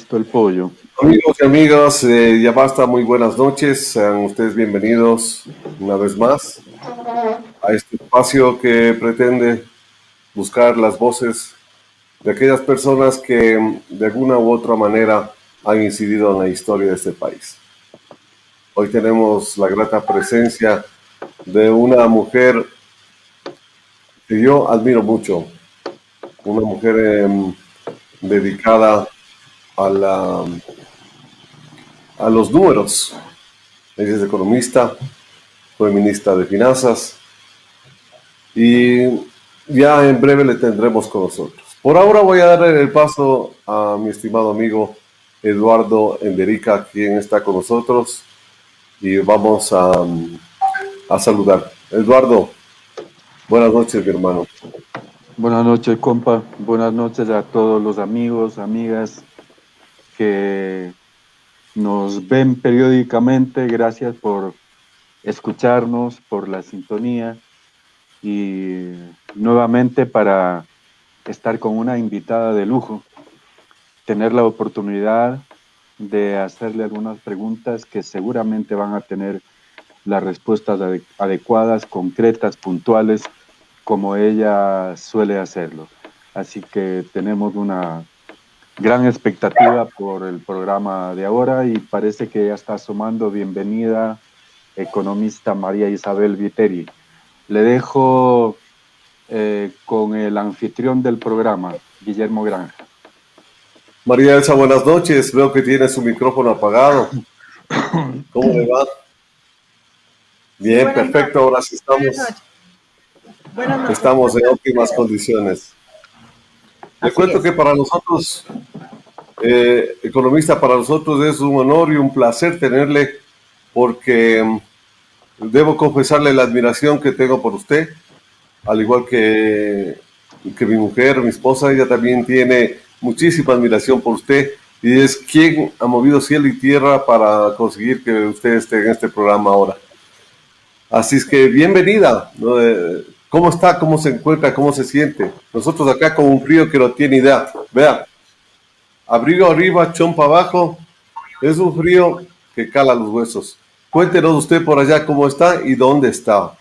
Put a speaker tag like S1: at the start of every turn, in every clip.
S1: Listo el pollo.
S2: Amigos y amigas, ya basta, muy buenas noches. Sean ustedes bienvenidos una vez más a este espacio que pretende buscar las voces de aquellas personas que de alguna u otra manera han incidido en la historia de este país. Hoy tenemos la grata presencia de una mujer que yo admiro mucho, una mujer dedicada a los números. Ella es economista, fue ministra de Finanzas y ya en breve le tendremos con nosotros. Por ahora voy a darle el paso a mi estimado amigo Eduardo Enderica, quien está con nosotros, y vamos a saludar. Eduardo, buenas noches, mi hermano.
S1: Buenas noches, compa. Buenas noches a todos los amigos, amigas que nos ven periódicamente. Gracias por escucharnos, por la sintonía y nuevamente para estar con una invitada de lujo, tener la oportunidad de hacerle algunas preguntas que seguramente van a tener las respuestas adecuadas, concretas, puntuales, como ella suele hacerlo. Así que tenemos una gran expectativa por el programa de ahora y parece que ya está asomando. Bienvenida, economista María Isabel Viteri. Le dejo con el anfitrión del programa, Guillermo Granja.
S2: María Elsa, buenas noches. Veo que tiene su micrófono apagado. ¿Cómo le va? Bien, perfecto. Ahora sí estamos en óptimas condiciones. Le cuento que para nosotros, economista, para nosotros es un honor y un placer tenerle, porque debo confesarle la admiración que tengo por usted, al igual que mi mujer, mi esposa. Ella también tiene muchísima admiración por usted y es quien ha movido cielo y tierra para conseguir que usted esté en este programa ahora. Así es que bienvenida, ¿no? ¿Cómo está? ¿Cómo se encuentra? ¿Cómo se siente? Nosotros acá con un frío que no tiene idea. Vea, abrigo arriba, chompa abajo. Es un frío que cala los huesos. Cuéntenos usted por allá cómo está y dónde está.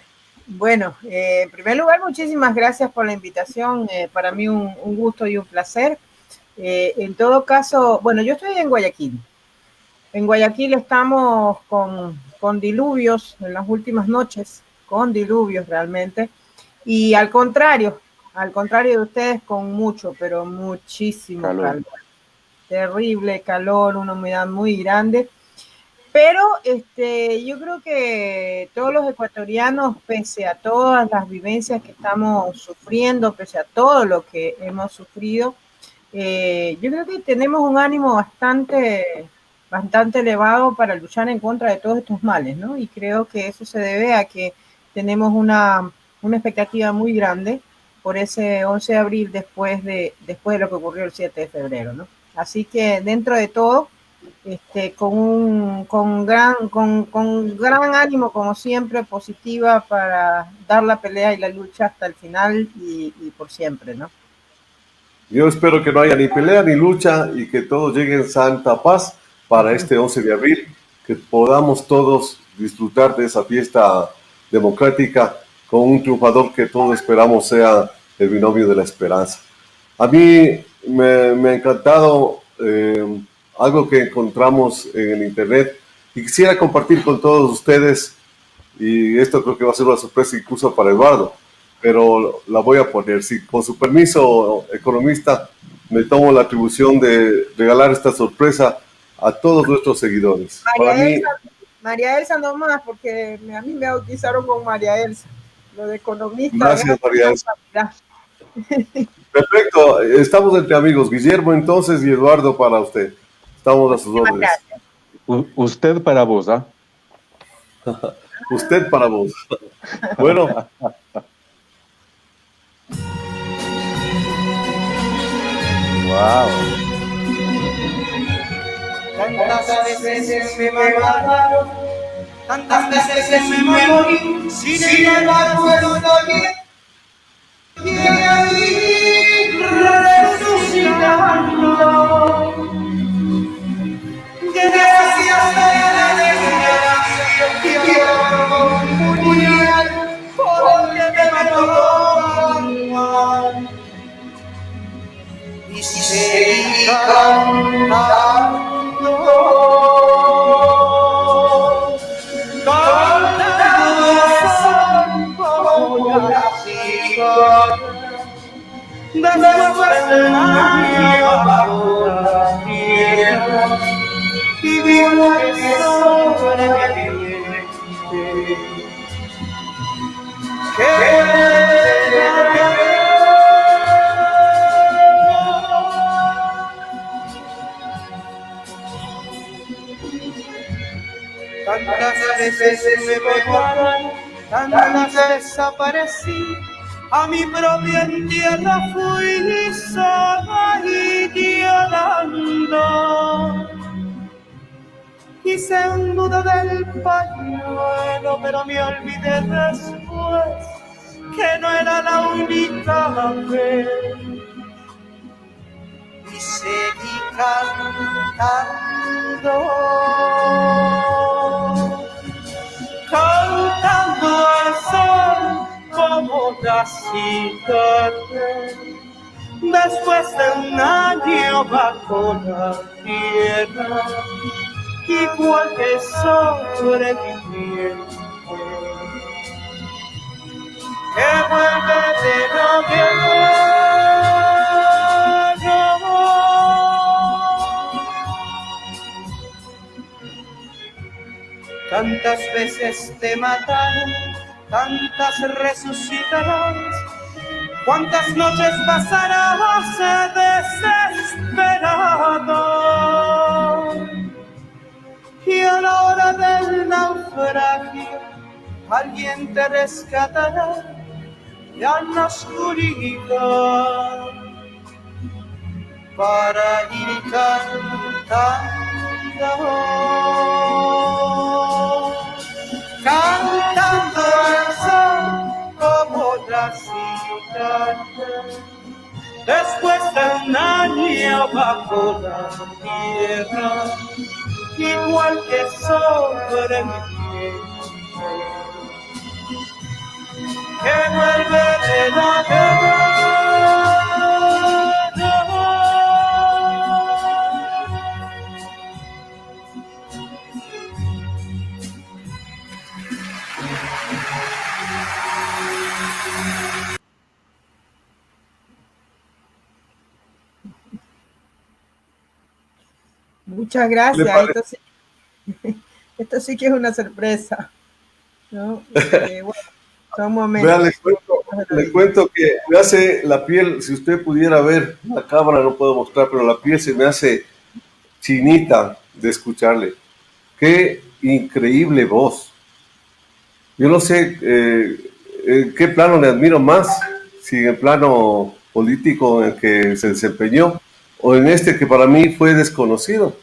S3: Bueno, en primer lugar, muchísimas gracias por la invitación. Para mí un gusto y un placer. En todo caso, bueno, yo estoy en Guayaquil. En Guayaquil estamos con diluvios en las últimas noches, con diluvios realmente. Y al contrario de ustedes, con mucho, pero muchísimo calor. Terrible calor, una humedad muy grande. Pero yo creo que todos los ecuatorianos, pese a todas las vivencias que estamos sufriendo, pese a todo lo que hemos sufrido, yo creo que tenemos un ánimo bastante elevado para luchar en contra de todos estos males, ¿no? Y creo que eso se debe a que tenemos una expectativa muy grande por ese 11 de abril después de lo que ocurrió el 7 de febrero, ¿no? Así que dentro de todo, con gran ánimo, como siempre, positiva para dar la pelea y la lucha hasta el final y por siempre, ¿no?
S2: Yo espero que no haya ni pelea ni lucha y que todo llegue en santa paz para este 11 de abril, que podamos todos disfrutar de esa fiesta democrática con un triunfador que todos esperamos sea el binomio de la esperanza. A mí me ha encantado algo que encontramos en el internet y quisiera compartir con todos ustedes, y esto creo que va a ser una sorpresa incluso para Eduardo, pero la voy a poner. Si con su permiso, economista, me tomo la atribución de regalar esta sorpresa a todos nuestros seguidores.
S3: María Elsa nomás, porque a mí me bautizaron con María Elsa, lo de economista.
S2: Gracias, María Elsa. Perfecto, estamos entre amigos. Guillermo entonces y Eduardo para usted. Estamos a sus órdenes.
S1: Usted para vos, ¿ah?
S2: Usted para vos. Bueno.
S1: Wow.
S4: Tantas veces me mataron, tantas veces me morí, sin embargo estoy aquí resucitando. después del año bajo la tierra, y vivo que sobreviviente, tantas veces me borraron, tantas desaparecí, a mi propia tierra fui sola y llorando. Hice un nudo del pañuelo, pero me olvidé después que no era la única vez. Y seguí cantando al sol como la cigarra, después de un año bajo la tierra, igual que sobreviviente que vuelve de la guerra. Tantas veces te mataron, tantas resucitarás, cuántas noches pasarás desesperado, y a la hora del naufragio alguien te rescatará ya en la oscuridad para ir cantando al sol como la cigarra, después de un año bajo la tierra, igual que sobreviviente que vuelve de la guerra.
S3: Muchas gracias. Esto sí que es una sorpresa, ¿no? Bueno, son momentos.
S2: Vean, le cuento que me hace la piel, si usted pudiera ver, la cámara no puedo mostrar, pero la piel se me hace chinita de escucharle. Qué increíble voz. Yo no sé en qué plano le admiro más, si en el plano político en el que se desempeñó o en este que para mí fue desconocido.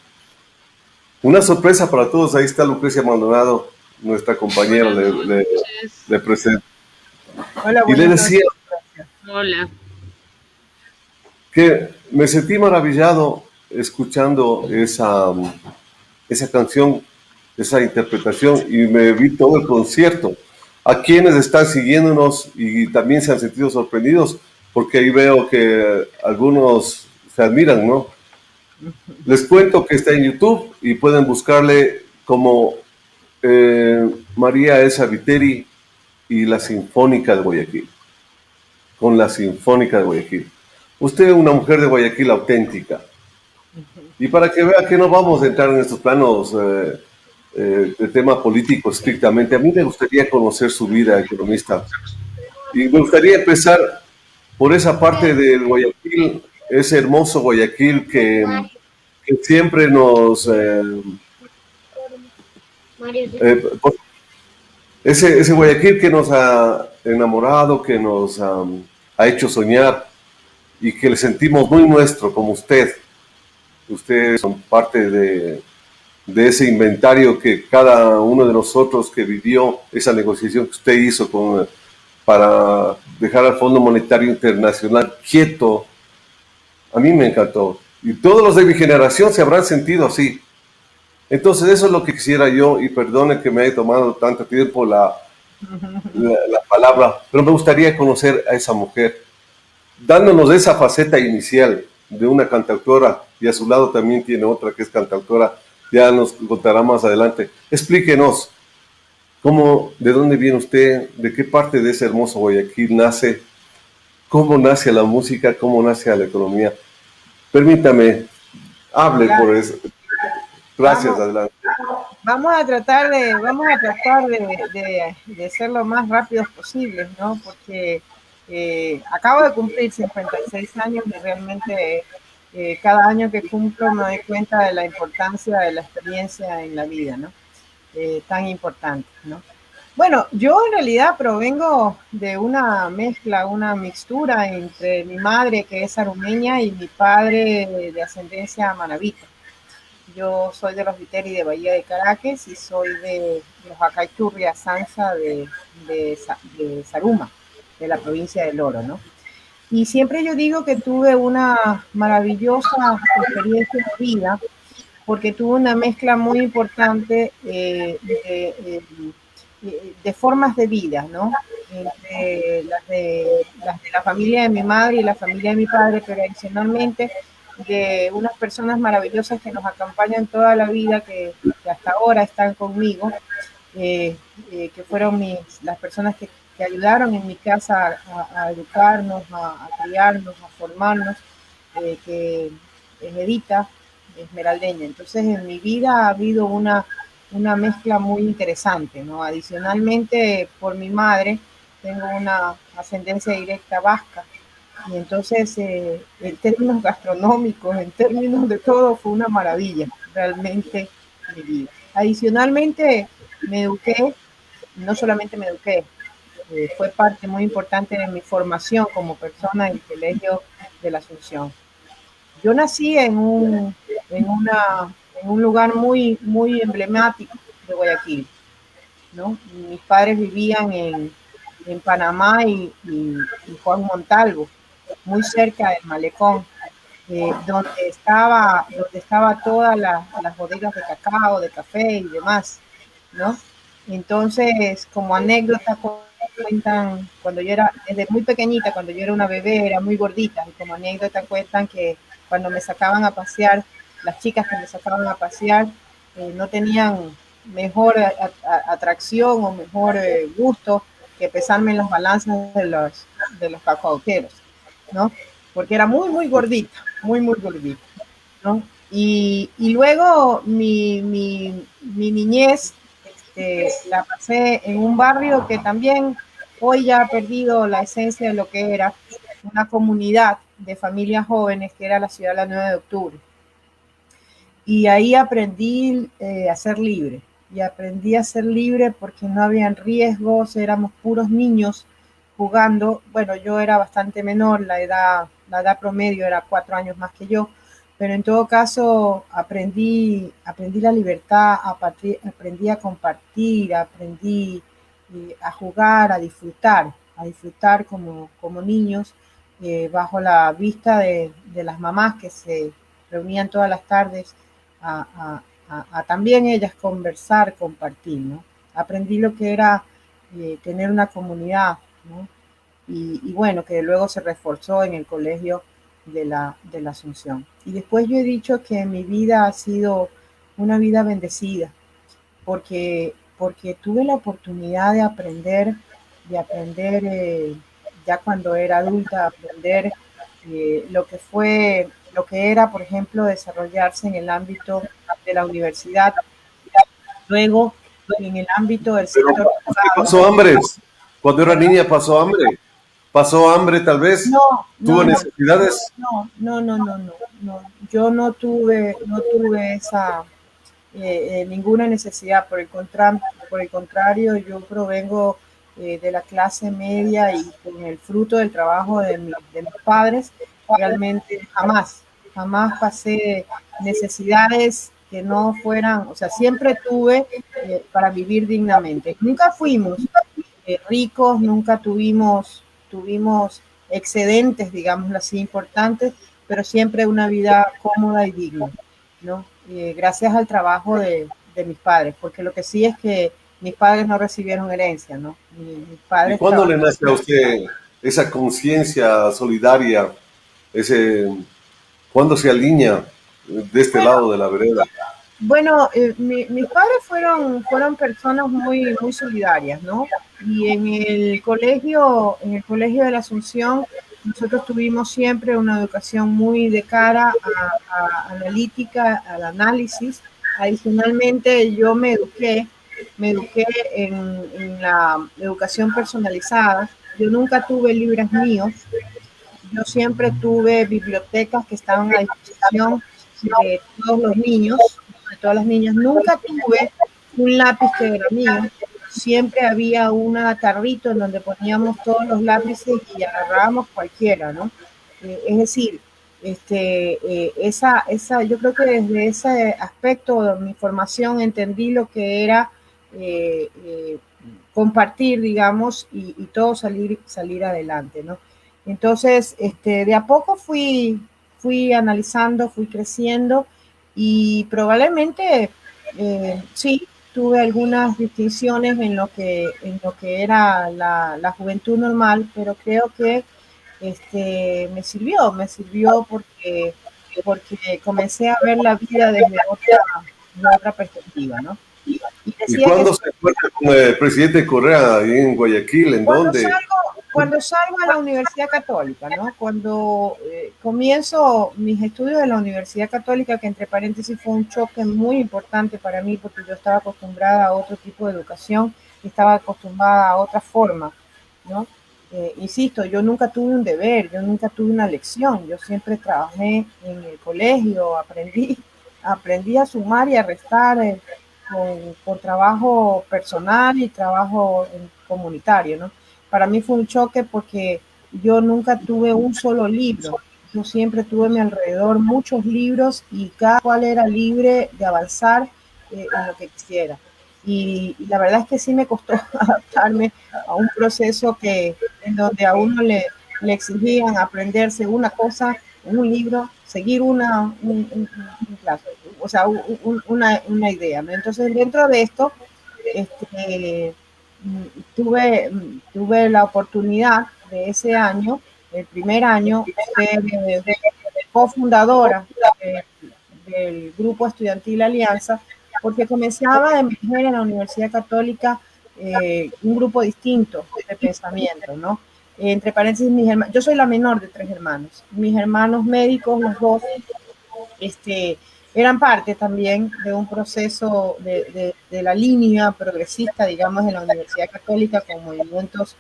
S2: Una sorpresa para todos. Ahí está Lucrecia Maldonado, nuestra compañera de presente.
S3: Hola,
S2: y le decía
S5: hola,
S2: que me sentí maravillado escuchando esa canción, esa interpretación, y me vi todo el concierto. A quienes están siguiéndonos y también se han sentido sorprendidos, porque ahí veo que algunos se admiran, ¿no? Les cuento que está en YouTube y pueden buscarle como María Elsa Viteri y la Sinfónica de Guayaquil. Con la Sinfónica de Guayaquil. Usted es una mujer de Guayaquil auténtica. Y para que vea que no vamos a entrar en estos planos de tema político estrictamente, a mí me gustaría conocer su vida, economista. Y me gustaría empezar por esa parte del Guayaquil, ese hermoso Guayaquil que siempre nos... ese Guayaquil que nos ha enamorado, que nos ha hecho soñar y que le sentimos muy nuestro, como usted. Ustedes son parte de ese inventario que cada uno de nosotros que vivió esa negociación que usted hizo para dejar al Fondo Monetario Internacional quieto. A mí me encantó. Y todos los de mi generación se habrán sentido así. Entonces eso es lo que quisiera yo, y perdone que me haya tomado tanto tiempo la palabra, pero me gustaría conocer a esa mujer, dándonos esa faceta inicial de una cantautora, y a su lado también tiene otra que es cantautora, ya nos contará más adelante. Explíquenos, ¿De dónde viene usted? ¿De qué parte de ese hermoso Guayaquil nace? ¿Cómo nace la música? ¿Cómo nace la economía? Permítame, hable
S3: Claro,
S2: por eso. Gracias,
S3: vamos,
S2: adelante.
S3: vamos a tratar de ser lo más rápidos posibles, ¿no? Porque acabo de cumplir 56 años y realmente cada año que cumplo me doy cuenta de la importancia de la experiencia en la vida, ¿no? Tan importante, ¿no? Bueno, yo en realidad provengo de una mezcla, una mixtura entre mi madre, que es arumeña, y mi padre de ascendencia manabita. Yo soy de los Viteri de Bahía de Caracas y soy de los Acaiturria Sanza de Saruma, de la provincia del Oro, ¿no? Y siempre yo digo que tuve una maravillosa experiencia de vida porque tuve una mezcla muy importante de formas de vida, ¿no? Entre las de la familia de mi madre y la familia de mi padre, pero adicionalmente de unas personas maravillosas que nos acompañan toda la vida, que hasta ahora están conmigo, que fueron las personas que ayudaron en mi casa a educarnos, a criarnos, a formarnos, que es Edita Esmeraldeña. Entonces en mi vida ha habido una mezcla muy interesante, ¿no? Adicionalmente, por mi madre, tengo una ascendencia directa vasca, y entonces en términos gastronómicos, en términos de todo, fue una maravilla, realmente mi vida. Adicionalmente, me eduqué, no solamente me eduqué, fue parte muy importante de mi formación como persona en el Colegio de la Asunción. Yo nací en un lugar muy, muy emblemático de Guayaquil, ¿no? Mis padres vivían en Panamá y Juan Montalvo, muy cerca del malecón, donde estaba todas las bodegas de cacao, de café y demás, ¿no? Entonces, como anécdota, cuentan, cuando yo era, desde muy pequeñita, cuando yo era una bebé, era muy gordita, y como anécdota cuentan que cuando me sacaban a pasear, las chicas que me sacaban a pasear, no tenían mejor atracción o mejor gusto que pesarme en las balanzas de los cacauqueros, ¿no? Porque era muy, muy gordita, ¿no? Y luego mi niñez la pasé en un barrio que también hoy ya ha perdido la esencia de lo que era una comunidad de familias jóvenes, que era la ciudad de la 9 de octubre. Y ahí aprendí a ser libre. Y aprendí a ser libre porque no habían riesgos, éramos puros niños jugando. Bueno, yo era bastante menor, la edad promedio era 4 años más que yo, pero en todo caso aprendí la libertad, aprendí a compartir, aprendí a jugar, a disfrutar como niños, bajo la vista de las mamás que se reunían todas las tardes a también ellas conversar, compartir, ¿no? Aprendí lo que era tener una comunidad, ¿no? Y bueno, que luego se reforzó en el colegio de la Asunción. Y después yo he dicho que mi vida ha sido una vida bendecida, porque tuve la oportunidad de aprender ya cuando era adulta, aprender lo que era, por ejemplo, desarrollarse en el ámbito de la universidad, luego en el ámbito del
S2: Pero
S3: sector
S2: usted
S3: privado.
S2: pasó hambre. Cuando era niña pasó hambre. Pasó hambre tal vez.
S3: No,
S2: Tuvo
S3: no, no,
S2: necesidades.
S3: no. Yo no tuve esa ninguna necesidad. Por el contrario, yo provengo de la clase media y con el fruto del trabajo de mis padres, realmente jamás pasé necesidades que no fueran, o sea, siempre tuve para vivir dignamente. Nunca fuimos ricos, nunca tuvimos excedentes, digámoslo así, importantes, pero siempre una vida cómoda y digna, ¿no? Gracias al trabajo de mis padres, porque lo que sí es que mis padres no recibieron herencia, ¿no? Mis
S2: ¿Y
S3: padres
S2: cuándo le nace a
S3: trabajaron.
S2: usted esa conciencia solidaria? Ese, ¿cuándo se alinea de este
S3: Bueno,
S2: lado de la vereda?
S3: Bueno, mis padres fueron personas muy solidarias, ¿no? Y en el colegio de la Asunción, nosotros tuvimos siempre una educación muy de cara a analítica, al análisis. Adicionalmente, yo me eduqué en la educación personalizada. Yo nunca tuve libros míos, yo siempre tuve bibliotecas que estaban a disposición de todos los niños, de todas las niñas. Nunca tuve un lápiz que era mío. Siempre había un tarrito en donde poníamos todos los lápices y agarrábamos cualquiera, ¿no? Es decir, yo creo que desde ese aspecto de mi formación entendí lo que era eh, eh, compartir, digamos, y todo salir adelante, ¿no? Entonces, de a poco fui analizando, fui creciendo y probablemente sí tuve algunas distinciones en lo que era la juventud normal, pero creo que me sirvió porque comencé a ver la vida de otra perspectiva, ¿no? Y
S2: ¿Y
S3: decía que
S2: cuándo se encuentra con el presidente Correa ahí en Guayaquil? ¿En
S3: Cuando
S2: dónde?
S3: salgo, cuando salgo a la Universidad Católica, ¿no? Cuando comienzo mis estudios en la Universidad Católica, que entre paréntesis fue un choque muy importante para mí porque yo estaba acostumbrada a otro tipo de educación y estaba acostumbrada a otra forma, ¿no? Insisto, yo nunca tuve un deber, yo nunca tuve una lección, yo siempre trabajé en el colegio, aprendí a sumar y a restar con trabajo personal y trabajo comunitario, ¿no? Para mí fue un choque porque yo nunca tuve un solo libro. Yo siempre tuve a mi alrededor muchos libros y cada cual era libre de avanzar en lo que quisiera. Y la verdad es que sí me costó adaptarme a un proceso en donde a uno le exigían aprenderse una cosa en un libro, seguir un plazo, o sea, una idea, ¿no? Entonces, dentro de esto, este, tuve la oportunidad de ese año, el primer año, ser cofundadora del grupo estudiantil Alianza, porque comenzaba a emerger en la Universidad Católica un grupo distinto de pensamiento, ¿no? Entre paréntesis, yo soy la menor de 3 hermanos. Mis hermanos médicos, los dos, este, eran parte también de un proceso de la línea progresista, digamos, en la Universidad Católica con movimientos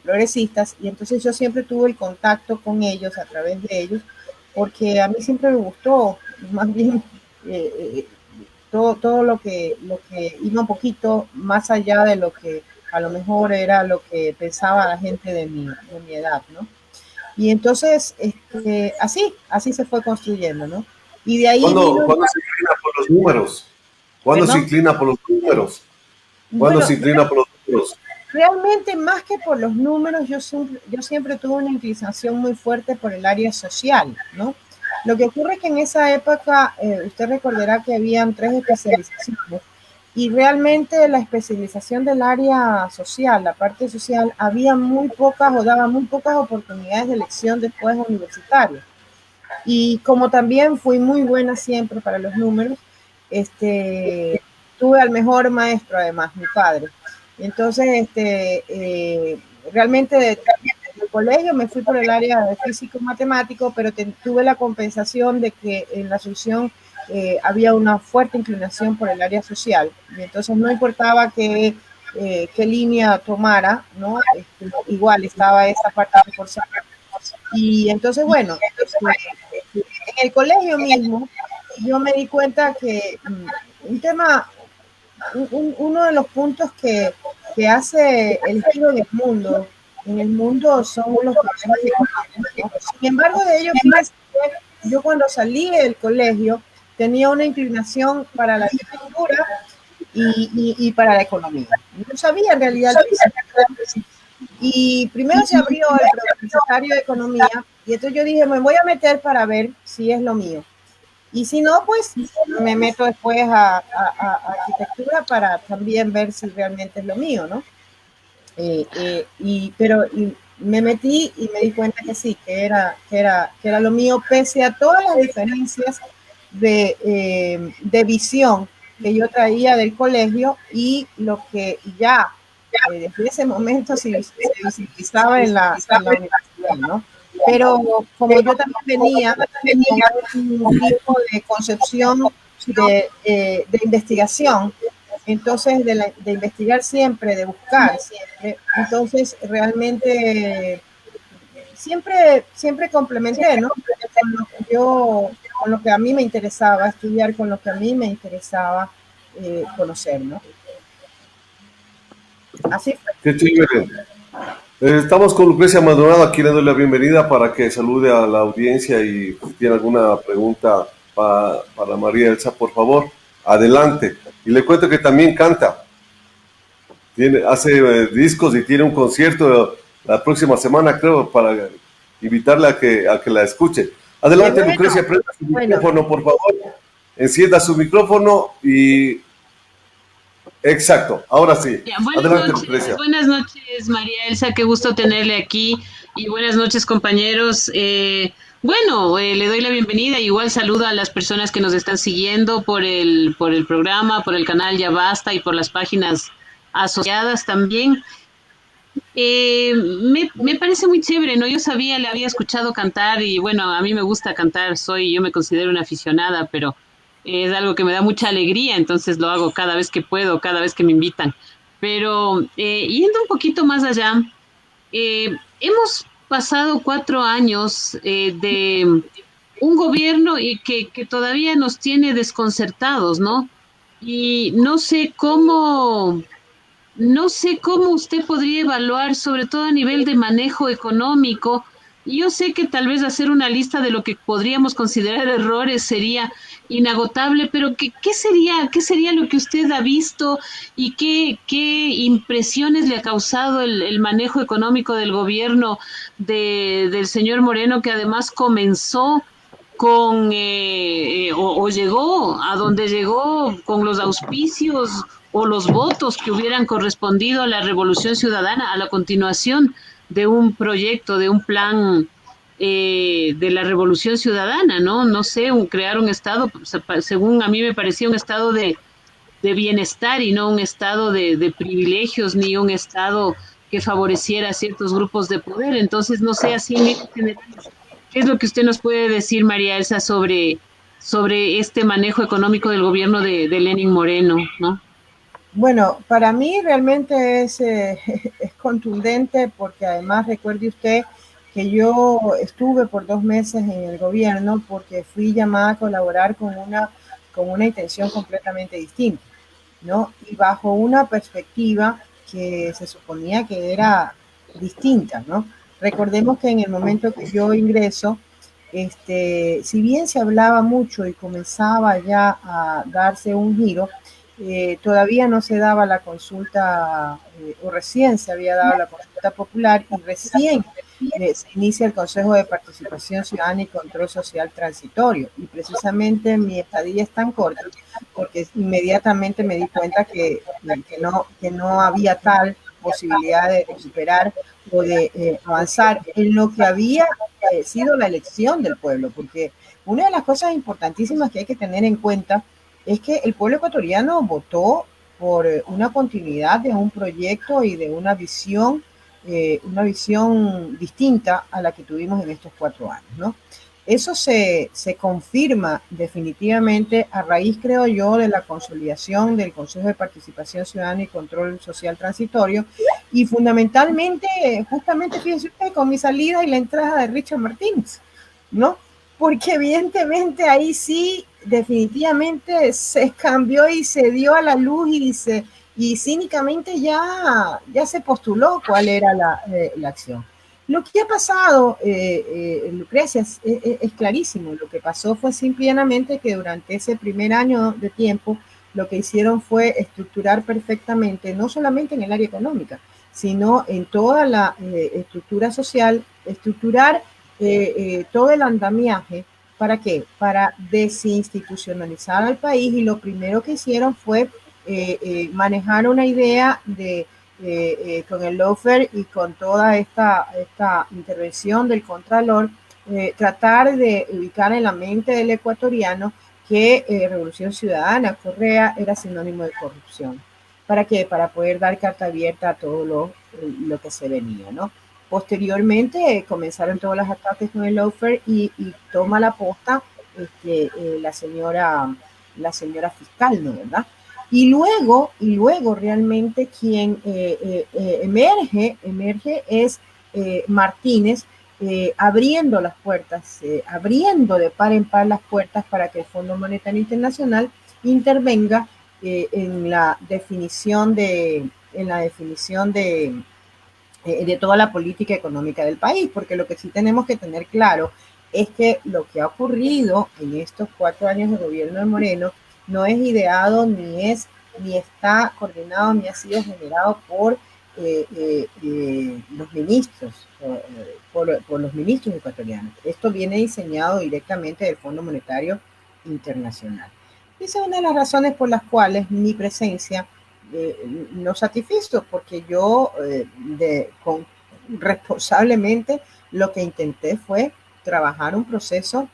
S3: progresistas, y entonces yo siempre tuve el contacto con ellos a través de ellos, porque a mí siempre me gustó, más bien, eh, todo lo que iba un poquito más allá de lo que a lo mejor era lo que pensaba la gente de mi edad, ¿no? Y entonces, así se fue construyendo, ¿no? Y de ahí
S2: ¿Cuándo,
S3: vino,
S2: cuándo se inclina por los números? ¿Cuándo se
S3: perdón,
S2: inclina por los números? ¿Cuándo
S3: bueno,
S2: se inclina por los números?
S3: realmente más que por los números, yo siempre tuve una inclinación muy fuerte por el área social, ¿no? Lo que ocurre es que en esa época, usted recordará que habían 3 especializaciones y realmente la especialización del área social, la parte social, había muy pocas o daba muy pocas oportunidades de elección después universitaria. Y como también fui muy buena siempre para los números, tuve al mejor maestro, además, mi padre. Entonces, realmente del colegio me fui por el área de físico-matemático, pero tuve la compensación de que en la Asunción había una fuerte inclinación por el área social. Y entonces no importaba qué línea tomara, ¿no? Igual estaba esa parte reforzada. Y entonces, bueno, en el colegio mismo, yo me di cuenta que un tema, uno de los puntos que hace el giro en el mundo son los problemas económicos, ¿no? Sin embargo, de ello, fíjense que yo cuando salí del colegio tenía una inclinación para la arquitectura y para la economía. No sabía en realidad lo que hacía. Y primero se abrió el preuniversitario de economía y entonces yo dije, me voy a meter para ver si es lo mío. Y si no, pues me meto después a arquitectura para también ver si realmente es lo mío, ¿no? Pero me metí y me di cuenta que sí, que era lo mío, pese a todas las diferencias de visión que yo traía del colegio y lo que ya desde ese momento se visibilizaba en la universidad, ¿no? Pero como yo también venía con algún tipo de concepción de investigación, entonces de investigar siempre, de buscar siempre, entonces realmente siempre complementé, ¿no? Con lo que a mí me interesaba estudiar, con lo que a mí me interesaba conocer, ¿no? Así fue.
S2: Qué chévere. Estamos con Lucrecia Maldonado, aquí le doy la bienvenida para que salude a la audiencia y si tiene alguna pregunta para María Elsa, por favor, adelante. Y le cuento que también canta, hace discos y tiene un concierto la próxima semana, creo, para invitarle a que la escuche. Adelante, bueno, Lucrecia, prenda su micrófono, por favor. Encienda su micrófono y... Exacto, ahora sí.
S5: Adelante, Lucrecia. Buenas noches, María Elsa, qué gusto tenerle aquí. Y buenas noches, compañeros. Le doy la bienvenida. Igual saludo a las personas que nos están siguiendo por el programa, por el canal Ya Basta y por las páginas asociadas también. Me parece muy chévere, ¿no? Le había escuchado cantar y bueno, a mí me gusta cantar, yo me considero una aficionada, pero es algo que me da mucha alegría, entonces lo hago cada vez que puedo, cada vez que me invitan. Pero yendo un poquito más allá, hemos pasado 4 años de un gobierno y que todavía nos tiene desconcertados, ¿no? Y no sé cómo usted podría evaluar, sobre todo a nivel de manejo económico. Yo sé que tal vez hacer una lista de lo que podríamos considerar errores sería inagotable, pero ¿qué sería lo que usted ha visto y qué impresiones le ha causado el manejo económico del gobierno del señor Moreno, que además comenzó con o llegó a donde llegó con los auspicios o los votos que hubieran correspondido a la Revolución Ciudadana, a la continuación de un proyecto, de un plan de la Revolución Ciudadana, ¿no? No sé, crear un Estado, según a mí me parecía un Estado de bienestar y no un Estado de privilegios, ni un Estado que favoreciera a ciertos grupos de poder. Entonces, no sé, así en general, ¿qué es lo que usted nos puede decir, María Elsa, sobre este manejo económico del gobierno de Lenín Moreno, ¿no?
S3: Bueno, para mí realmente es contundente porque además recuerde usted que yo estuve por 2 meses en el gobierno porque fui llamada a colaborar con una intención completamente distinta, ¿no? Y bajo una perspectiva que se suponía que era distinta, ¿no? Recordemos que en el momento que yo ingreso, si bien se hablaba mucho y comenzaba ya a darse un giro, todavía no se daba la consulta, o recién se había dado la consulta popular y recién se inicia el Consejo de Participación Ciudadana y Control Social Transitorio. Y precisamente mi estadía es tan corta porque inmediatamente me di cuenta que no había tal posibilidad de recuperar o de avanzar en lo que había sido la elección del pueblo, porque una de las cosas importantísimas que hay que tener en cuenta es que el pueblo ecuatoriano votó por una continuidad de un proyecto y de una visión distinta a la que tuvimos en estos 4 años, ¿no? Eso se confirma definitivamente a raíz, creo yo, de la consolidación del Consejo de Participación Ciudadana y Control Social Transitorio y fundamentalmente, justamente, fíjense usted, con mi salida y la entrada de Richard Martínez, ¿no? Porque evidentemente ahí sí definitivamente se cambió y se dio a la luz y cínicamente ya se postuló cuál era la acción. Lo que ha pasado, Lucrecia, es clarísimo. Lo que pasó fue simplemente que durante ese primer año de tiempo lo que hicieron fue estructurar perfectamente, no solamente en el área económica, sino en toda la estructura social, estructurar todo el andamiaje. ¿Para qué? Para desinstitucionalizar al país, y lo primero que hicieron fue manejar una idea de con el lawfare y con toda esta intervención del Contralor, tratar de ubicar en la mente del ecuatoriano que Revolución Ciudadana, Correa, era sinónimo de corrupción. ¿Para qué? Para poder dar carta abierta a todo lo que se venía, ¿no? Posteriormente comenzaron todos los ataques con el lawfare y toma la posta la señora fiscal, ¿no? ¿Verdad? Y luego realmente quien emerge es Martínez, abriendo las puertas, abriendo de par en par las puertas para que el Fondo Monetario Internacional intervenga en la definición de toda la política económica del país, porque lo que sí tenemos que tener claro es que lo que ha ocurrido en estos 4 años de gobierno de Moreno no es ideado, ni está coordinado, ni ha sido generado por los ministros, por los ministros ecuatorianos. Esto viene diseñado directamente del Fondo Monetario Internacional. Esa es una de las razones por las cuales mi presencia no satisfizo, porque yo responsablemente lo que intenté fue trabajar un proceso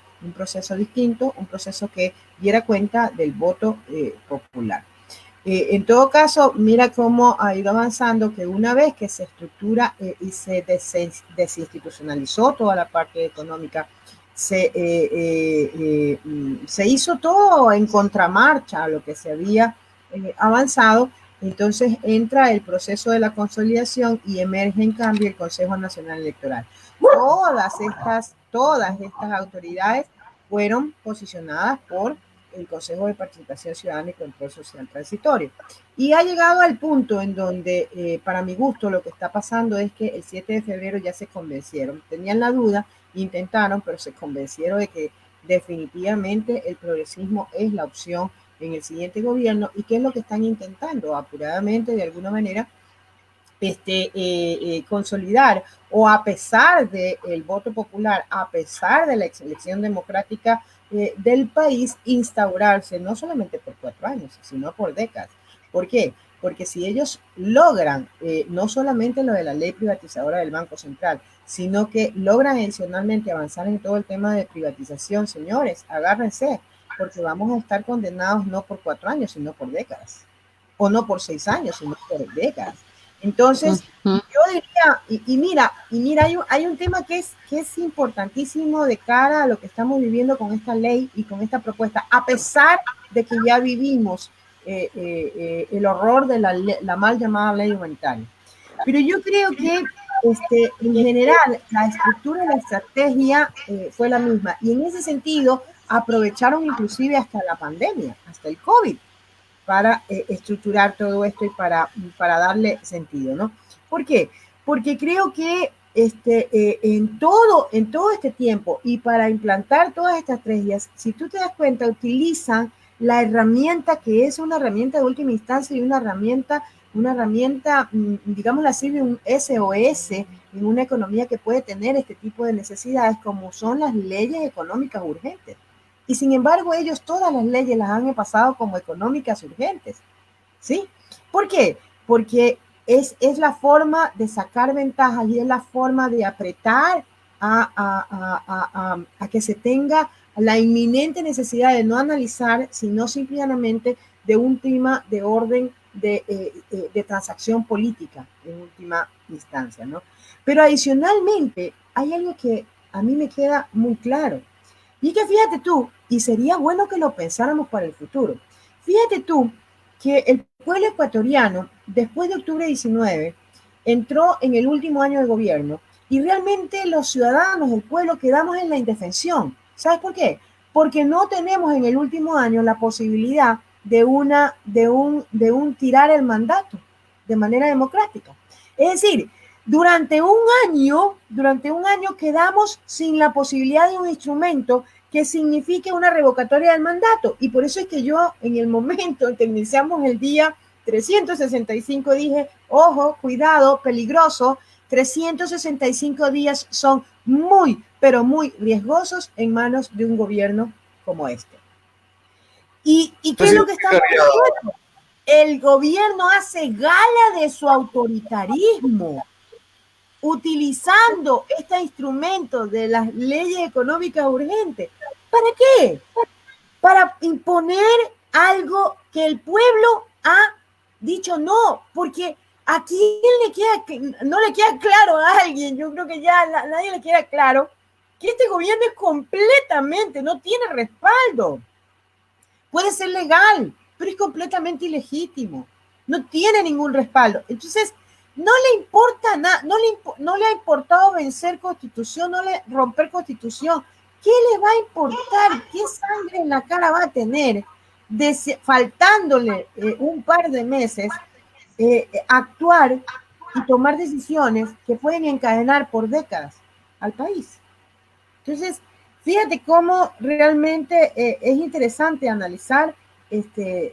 S3: distinto, un proceso que diera cuenta del voto popular. En todo caso, mira cómo ha ido avanzando, que una vez que se estructura y se desinstitucionalizó toda la parte económica, se hizo todo en contramarcha a lo que se había avanzado. Entonces entra el proceso de la consolidación y emerge en cambio el Consejo Nacional Electoral. Todas estas autoridades fueron posicionadas por el Consejo de Participación Ciudadana y Control Social Transitorio. Y ha llegado al punto en donde, para mi gusto, lo que está pasando es que el 7 de febrero ya se convencieron. Tenían la duda, intentaron, pero se convencieron de que definitivamente el progresismo es la opción en el siguiente gobierno. ¿Y qué es lo que están intentando? Apuradamente, de alguna manera, consolidar, o a pesar del voto popular, a pesar de la elección democrática del país, instaurarse no solamente por 4 años, sino por décadas. ¿Por qué? Porque si ellos logran no solamente lo de la ley privatizadora del Banco Central, sino que logran adicionalmente avanzar en todo el tema de privatización, señores, agárrense, porque vamos a estar condenados no por 4 años, sino por décadas, o no por 6 años, sino por décadas. Entonces, yo diría, y mira, hay un tema que es importantísimo de cara a lo que estamos viviendo con esta ley y con esta propuesta, a pesar de que ya vivimos el horror de la mal llamada ley humanitaria. Pero yo creo que en general la estructura y la estrategia fue la misma, y en ese sentido aprovecharon inclusive hasta la pandemia, hasta el COVID, para estructurar todo esto y para darle sentido, ¿no? ¿Por qué? Porque creo que en todo este tiempo, y para implantar todas estas estrategias, si tú te das cuenta, utilizan la herramienta que es una herramienta de última instancia y una herramienta, digámoslo así, de un SOS en una economía que puede tener este tipo de necesidades, como son las leyes económicas urgentes. Y sin embargo, ellos todas las leyes las han pasado como económicas urgentes, ¿sí? ¿Por qué? Porque es la forma de sacar ventajas y es la forma de apretar a que se tenga la inminente necesidad de no analizar, sino simplemente de un tema de orden de transacción política en última instancia, ¿no? Pero adicionalmente, hay algo que a mí me queda muy claro. Y que fíjate tú, y sería bueno que lo pensáramos para el futuro, fíjate tú que el pueblo ecuatoriano, después de octubre 19, entró en el último año de gobierno y realmente los ciudadanos, el pueblo, quedamos en la indefensión. ¿Sabes por qué? Porque no tenemos en el último año la posibilidad de un tirar el mandato de manera democrática. Es decir, durante un año quedamos sin la posibilidad de un instrumento que signifique una revocatoria del mandato. Y por eso es que yo, en el momento en que iniciamos el día 365, dije, ojo, cuidado, peligroso, 365 días son muy, pero muy riesgosos en manos de un gobierno como este. ¿Y qué es lo que estamos haciendo? El gobierno hace gala de su autoritarismo, utilizando este instrumento de las leyes económicas urgentes. ¿Para qué? para imponer algo que el pueblo ha dicho no, porque a quién no le queda claro a alguien, yo creo que ya a nadie le queda claro que este gobierno es completamente, no tiene respaldo. Puede ser legal, pero es completamente ilegítimo. No tiene ningún respaldo. Entonces, no le importa nada, no le ha importado vencer Constitución, romper Constitución. ¿Qué le va a importar? ¿Qué sangre en la cara va a tener faltándole un par de meses actuar y tomar decisiones que pueden encadenar por décadas al país? Entonces, fíjate cómo realmente es interesante analizar el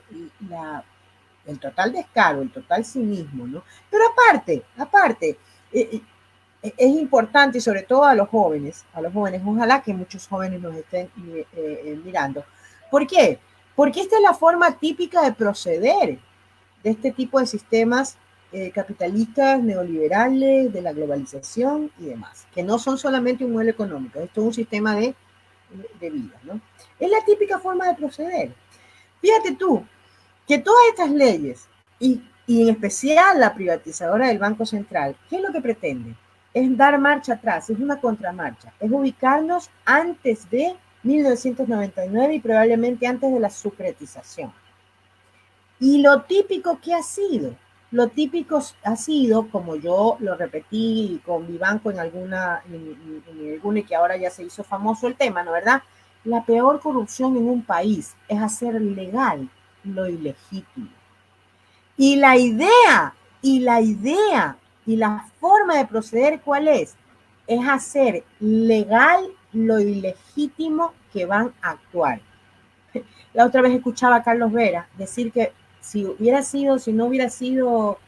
S3: total descaro, el total cinismo, ¿no? Pero aparte, es importante, y sobre todo a los jóvenes, ojalá que muchos jóvenes nos estén mirando. ¿Por qué? Porque esta es la forma típica de proceder de este tipo de sistemas capitalistas, neoliberales, de la globalización y demás, que no son solamente un modelo económico, esto es un sistema de vida, ¿no? Es la típica forma de proceder. Fíjate tú, que todas estas leyes, y en especial la privatizadora del Banco Central, ¿qué es lo que pretende? Es dar marcha atrás, es una contramarcha, es ubicarnos antes de 1999 y probablemente antes de la securitización. Y lo típico que ha sido, como yo lo repetí con mi banco en alguna que ahora ya se hizo famoso el tema, ¿no verdad? La peor corrupción en un país es hacer legal lo ilegítimo. Y la forma de proceder, ¿cuál es? Es hacer legal lo ilegítimo que van a actuar. La otra vez escuchaba a Carlos Vera decir que si no hubiera sido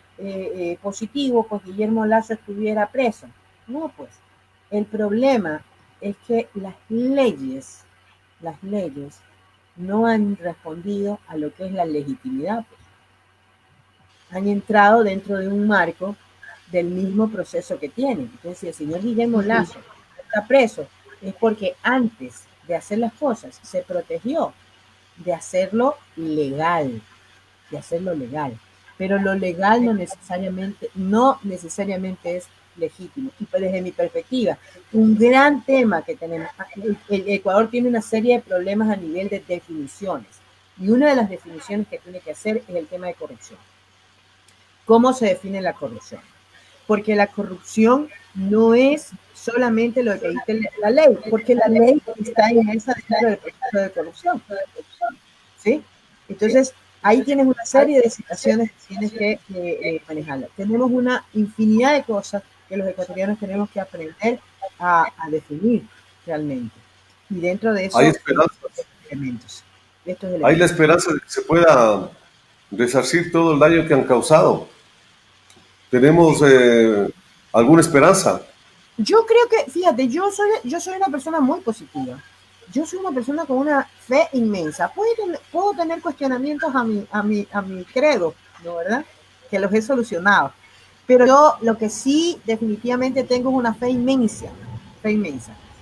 S3: positivo, pues Guillermo Lasso estuviera preso. No, pues, el problema es que las leyes no han respondido a lo que es la legitimidad, pues. Han entrado dentro de un marco del mismo proceso que tienen. Entonces, si el señor Guillermo Lasso está preso, es porque antes de hacer las cosas se protegió de hacerlo legal, pero lo legal no necesariamente es legítimo. Y desde mi perspectiva, un gran tema que tenemos, el Ecuador tiene una serie de problemas a nivel de definiciones, y una de las definiciones que tiene que hacer es el tema de corrupción. ¿Cómo se define la corrupción? Porque la corrupción no es solamente lo que dice la ley, porque la ley está inmersa dentro del proceso de corrupción, ¿sí? Entonces, ahí tienes una serie de situaciones que tienes que manejarla. Tenemos una infinidad de cosas que los ecuatorianos tenemos que aprender a definir realmente. Y dentro de eso
S2: hay esperanzas. Hay la esperanza de que se pueda resarcir todo el daño que han causado. ¿Tenemos alguna esperanza?
S3: Yo creo que, fíjate, yo soy una persona muy positiva. Yo soy una persona con una fe inmensa. Puedo tener cuestionamientos a mi credo, ¿no verdad? Que los he solucionado. Pero yo lo que sí definitivamente tengo es una fe inmensa.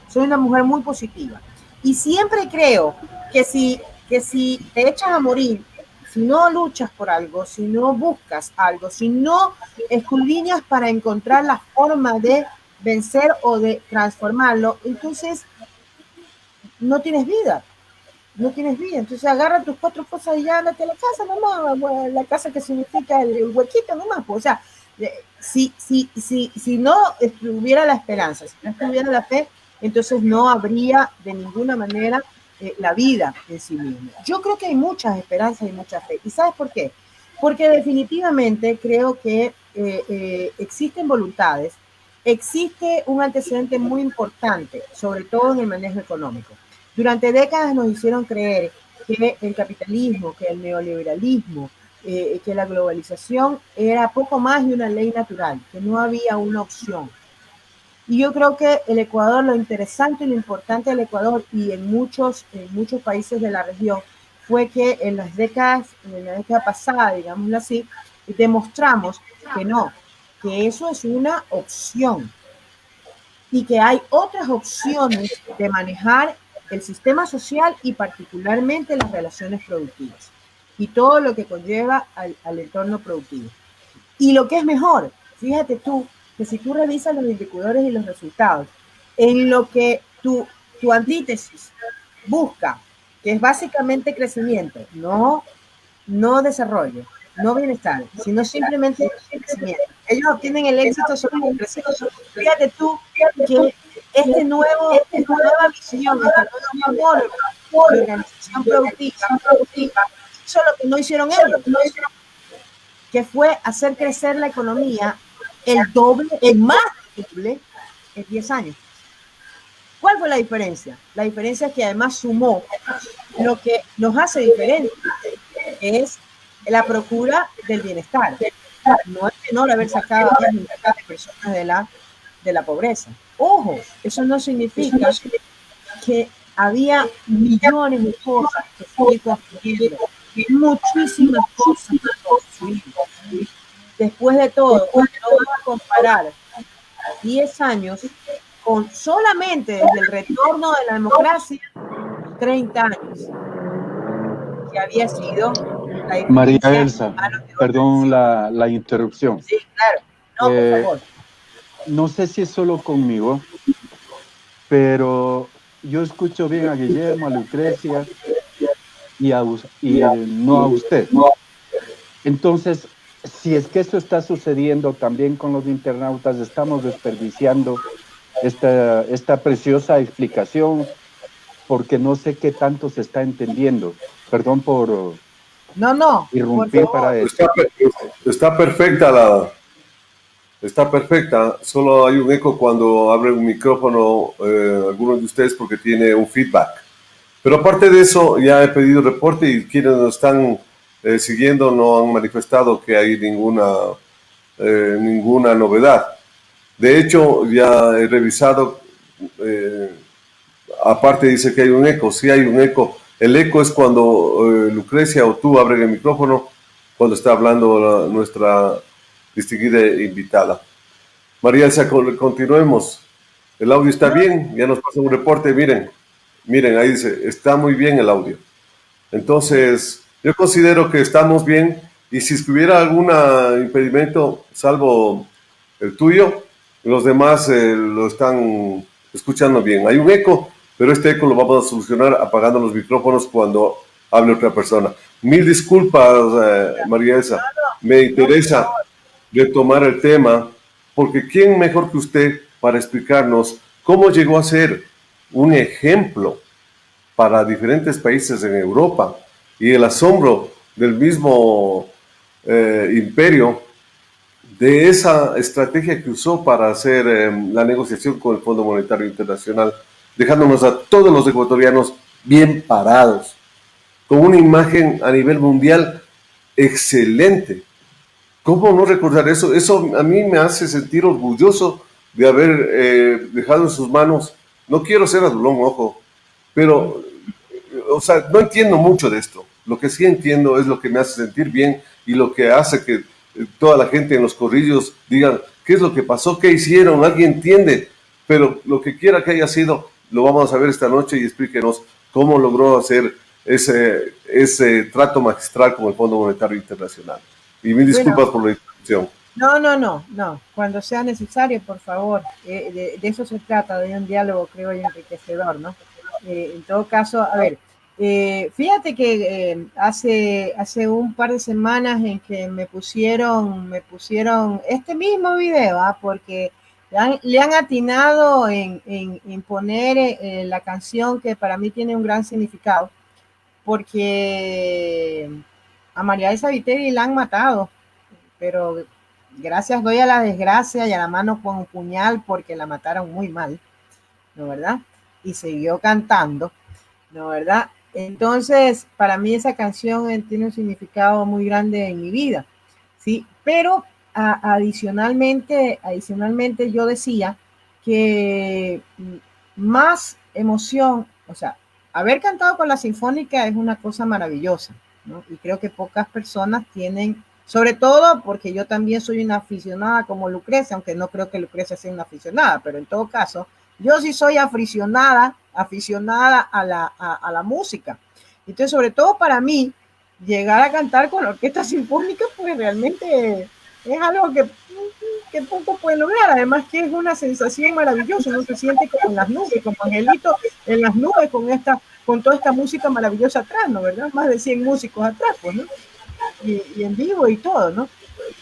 S3: Soy una mujer muy positiva. Y siempre creo que si te echas a morir, si no luchas por algo, si no buscas algo, si no escudriñas para encontrar la forma de vencer o de transformarlo, entonces no tienes vida. Entonces agarra tus 4 cosas y ya andate a la casa nomás, la casa que significa el huequito nomás. O sea, si no estuviera la esperanza, si no estuviera la fe, entonces no habría de ninguna manera la vida en sí misma. Yo creo que hay muchas esperanzas y mucha fe. ¿Y sabes por qué? Porque definitivamente creo que existen voluntades, existe un antecedente muy importante, sobre todo en el manejo económico. Durante décadas nos hicieron creer que el capitalismo, que el neoliberalismo, que la globalización era poco más de una ley natural, que no había una opción. Y yo creo que el Ecuador, lo interesante y lo importante del Ecuador y en muchos países de la región, fue que en la década pasada, digámoslo así, demostramos que no, que eso es una opción y que hay otras opciones de manejar el sistema social y particularmente las relaciones productivas y todo lo que conlleva al entorno productivo. Y lo que es mejor, fíjate tú, que si tú revisas los indicadores y los resultados, en lo que tu antítesis busca, que es básicamente crecimiento, no desarrollo, no bienestar, sino simplemente crecimiento. Ellos obtienen el éxito solo con crecimiento. Fíjate tú que esta nueva visión, esta nueva forma de organización productiva, hizo lo que no hicieron ellos, que fue hacer crecer la economía el doble, el más doble en 10 años. ¿Cuál fue la diferencia? La diferencia es que además sumó lo que nos hace diferentes, que es la procura del bienestar. No es menor haber sacado a 10 millones de personas de la pobreza. Ojo, eso no significa que había millones de cosas que seguir construyendo, muchísimas cosas que construir. Después de todo, no vamos a comparar 10 años con solamente desde el retorno de la democracia 30 años, que había sido la
S1: María Elsa, perdón la interrupción.
S3: Sí, claro. No, por favor.
S1: No sé si es solo conmigo, pero yo escucho bien a Guillermo, a Lucrecia y no a usted. Entonces, si es que esto está sucediendo también con los internautas, estamos desperdiciando esta preciosa explicación porque no sé qué tanto se está entendiendo. Perdón por irrumpir para eso.
S2: Está perfecta Está perfecta, solo hay un eco cuando abre un micrófono algunos de ustedes porque tiene un feedback. Pero aparte de eso, ya he pedido reporte y quienes nos están siguiendo no han manifestado que hay ninguna novedad. De hecho, ya he revisado, aparte dice que hay un eco, sí hay un eco. El eco es cuando Lucrecia o tú abren el micrófono, cuando está hablando nuestra distinguida invitada. María Elsa, continuemos. El audio está bien, ya nos pasa un reporte, miren, ahí dice, está muy bien el audio. Entonces, yo considero que estamos bien y si hubiera algún impedimento, salvo el tuyo, los demás lo están escuchando bien. Hay un eco, pero este eco lo vamos a solucionar apagando los micrófonos cuando hable otra persona. Mil disculpas, María Elsa. Me interesa retomar el tema, porque ¿quién mejor que usted para explicarnos cómo llegó a ser un ejemplo para diferentes países en Europa y el asombro del mismo imperio de esa estrategia que usó para hacer la negociación con el Fondo Monetario Internacional, dejándonos a todos los ecuatorianos bien parados, con una imagen a nivel mundial excelente? ¿Cómo no recordar eso? Eso a mí me hace sentir orgulloso de haber dejado en sus manos. No quiero ser adulón, ojo, pero, o sea, no entiendo mucho de esto. Lo que sí entiendo es lo que me hace sentir bien y lo que hace que toda la gente en los corrillos digan, ¿qué es lo que pasó? ¿Qué hicieron? ¿Alguien entiende? Pero lo que quiera que haya sido, lo vamos a ver esta noche y explíquenos cómo logró hacer ese trato magistral con el Fondo Monetario Internacional. Y mil disculpas por la interrupción.
S3: No. Cuando sea necesario, por favor. De eso se trata, de un diálogo, creo yo, enriquecedor, ¿no? En todo caso, a ver, fíjate que hace un par de semanas en que me pusieron este mismo video, porque le han atinado en poner la canción que para mí tiene un gran significado, porque a María Elsa Viteri la han matado, pero gracias doy a la desgracia y a la mano con un puñal porque la mataron muy mal, ¿no verdad? Y siguió cantando, ¿no verdad? Entonces, para mí esa canción tiene un significado muy grande en mi vida, ¿sí? Pero adicionalmente yo decía que más emoción, o sea, haber cantado con la Sinfónica es una cosa maravillosa, ¿no? Y creo que pocas personas tienen, sobre todo porque yo también soy una aficionada como Lucrecia, aunque no creo que Lucrecia sea una aficionada, pero en todo caso, yo sí soy aficionada aficionada a la música. Entonces, sobre todo para mí, llegar a cantar con la orquesta sinfónica, pues realmente es algo que poco puede lograr. Además que es una sensación maravillosa, uno se siente como en las nubes, como angelito en las nubes con toda esta música maravillosa atrás, ¿no? ¿Verdad? Más de 100 músicos atrás, pues, ¿no? Y en vivo y todo, ¿no?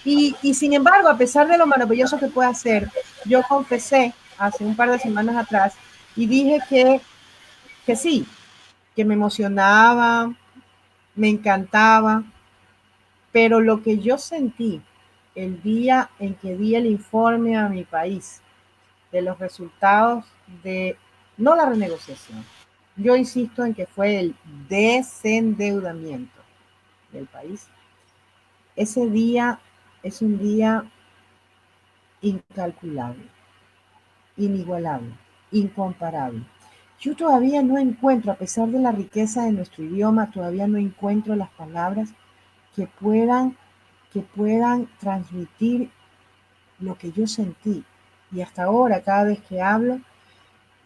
S3: Y sin embargo, a pesar de lo maravilloso que puede hacer, yo confesé hace un par de semanas atrás y dije que sí, que me emocionaba, me encantaba, pero lo que yo sentí el día en que di el informe a mi país de los resultados de, no la renegociación, yo insisto en que fue el desendeudamiento del país, ese día es un día incalculable, inigualable, incomparable. Yo todavía no encuentro, a pesar de la riqueza de nuestro idioma, todavía no encuentro las palabras que puedan transmitir lo que yo sentí. Y hasta ahora, cada vez que hablo,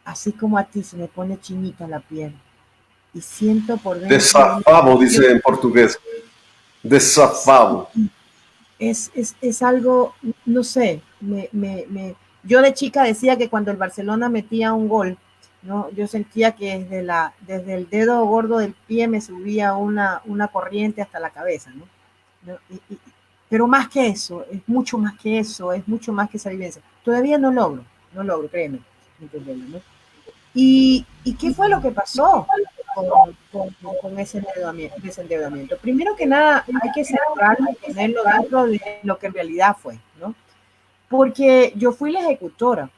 S3: así como a ti, se me pone chinita la piel. Y siento por dentro...
S2: Desafavo, dice en portugués. Desafavo.
S3: Es algo, no sé, yo de chica decía que cuando el Barcelona metía un gol, ¿no? Yo sentía que desde el dedo gordo del pie me subía una corriente hasta la cabeza, ¿no? Pero más que eso, es mucho más que eso, es mucho más que esa vivencia. Todavía no logro, créeme, ¿no? ¿Y qué fue lo que pasó con ese desendeudamiento? Primero que nada, hay que centrarlo y ponerlo dentro de lo que en realidad fue, ¿no? Porque yo fui la ejecutora,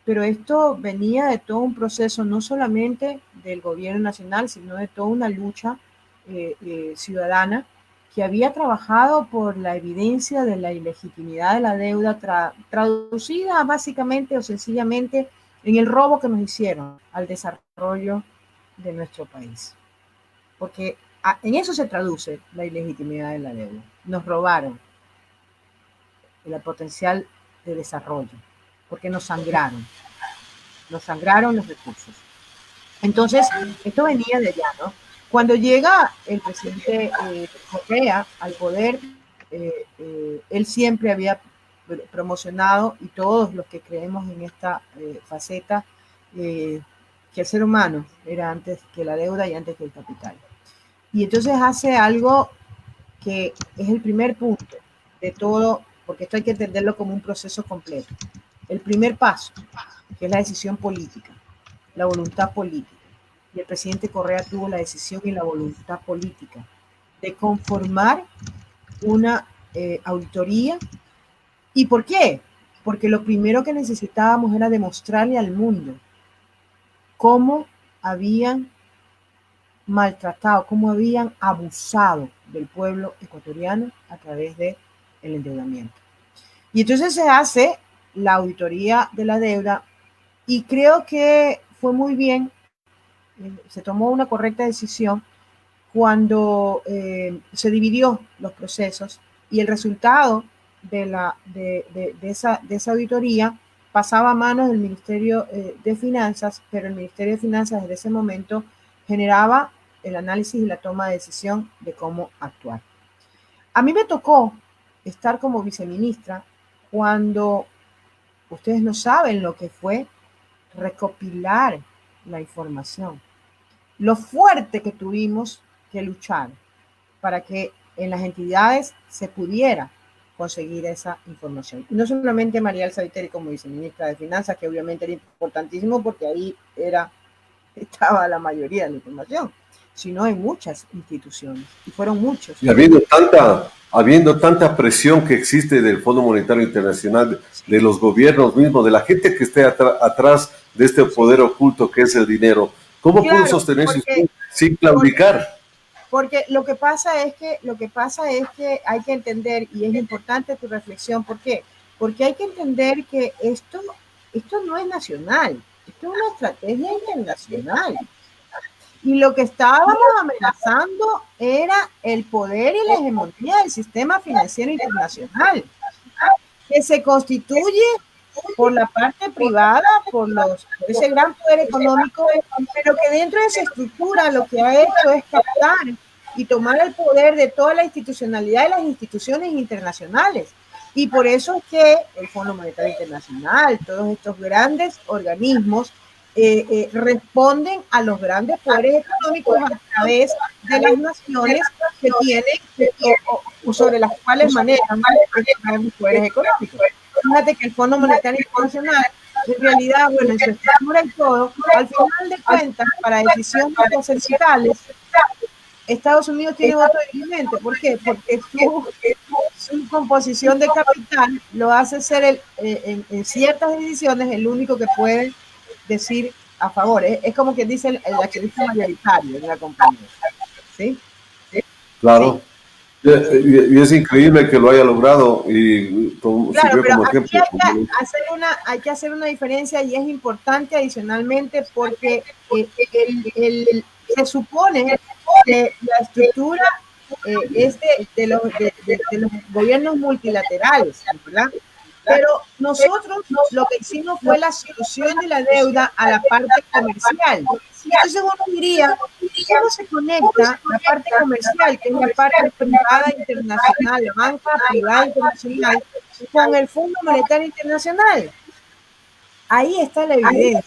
S3: pero esto venía de todo un proceso, no solamente del gobierno nacional, sino de toda una lucha ciudadana que había trabajado por la evidencia de la ilegitimidad de la deuda, traducida básicamente o sencillamente en el robo que nos hicieron al desarrollo de nuestro país. Porque en eso se traduce la ilegitimidad de la deuda. Nos robaron el potencial de desarrollo, porque nos sangraron los recursos. Entonces, esto venía de allá, ¿no? Cuando llega el presidente Correa al poder, él siempre había promocionado, y todos los que creemos en esta faceta, que el ser humano era antes que la deuda y antes que el capital. Y entonces hace algo que es el primer punto de todo, porque esto hay que entenderlo como un proceso completo. El primer paso, que es la decisión política, la voluntad política. Y el presidente Correa tuvo la decisión y la voluntad política de conformar una auditoría. ¿Y por qué? Porque lo primero que necesitábamos era demostrarle al mundo cómo habían maltratado, cómo habían abusado del pueblo ecuatoriano a través del endeudamiento. Y entonces se hace la auditoría de la deuda y creo que fue muy bien, se tomó una correcta decisión cuando se dividió los procesos y el resultado de esa auditoría pasaba a manos del Ministerio de Finanzas, pero el Ministerio de Finanzas desde ese momento generaba el análisis y la toma de decisión de cómo actuar. A mí me tocó estar como viceministra cuando ustedes no saben lo que fue recopilar la información, lo fuerte que tuvimos que luchar para que en las entidades se pudiera conseguir esa información. Y no solamente María Elsa Viteri como viceministra de Finanzas, que obviamente era importantísimo porque ahí estaba la mayoría de la información, sino en muchas instituciones, y fueron muchos.
S2: Y habiendo tanta presión que existe del Fondo Monetario Internacional, de los gobiernos mismos, de la gente que esté atrás de este poder oculto que es el dinero, ¿cómo pudo sostenerse sin claudicar?
S3: Porque lo que pasa es que hay que entender, y es importante tu reflexión, ¿por qué? Porque hay que entender que esto no es nacional, esto es una estrategia internacional. Y lo que estábamos amenazando era el poder y la hegemonía del sistema financiero internacional, que se constituye por la parte privada, por los ese gran poder económico, pero que dentro de esa estructura lo que ha hecho es captar y tomar el poder de toda la institucionalidad de las instituciones internacionales. Y por eso es que el Fondo Monetario Internacional, todos estos grandes organismos, responden a los grandes poderes económicos a través de las naciones que tienen o sobre las cuales manejan estos grandes poderes económicos. Fíjate que el Fondo Monetario Internacional, en realidad, bueno, en su estructura y todo, al final de cuentas, para decisiones trascendentales, Estados Unidos tiene voto dirimente. ¿Por qué? Porque su composición de capital lo hace ser en ciertas decisiones el único que puede decir a favor. Es como quien dice el accionista mayoritario de la compañía. ¿Sí?
S2: Claro. Sí. Y es increíble que lo haya logrado y
S3: claro, pero como ejemplo. Hay que hacer una diferencia y es importante adicionalmente porque se supone que la estructura es de los gobiernos multilaterales, ¿verdad? Pero nosotros lo que hicimos fue la solución de la deuda a la parte comercial. Entonces uno diría, ¿cómo se conecta la parte comercial, que es la parte privada internacional, la banca privada internacional, con el Fondo Monetario Internacional? Ahí está la evidencia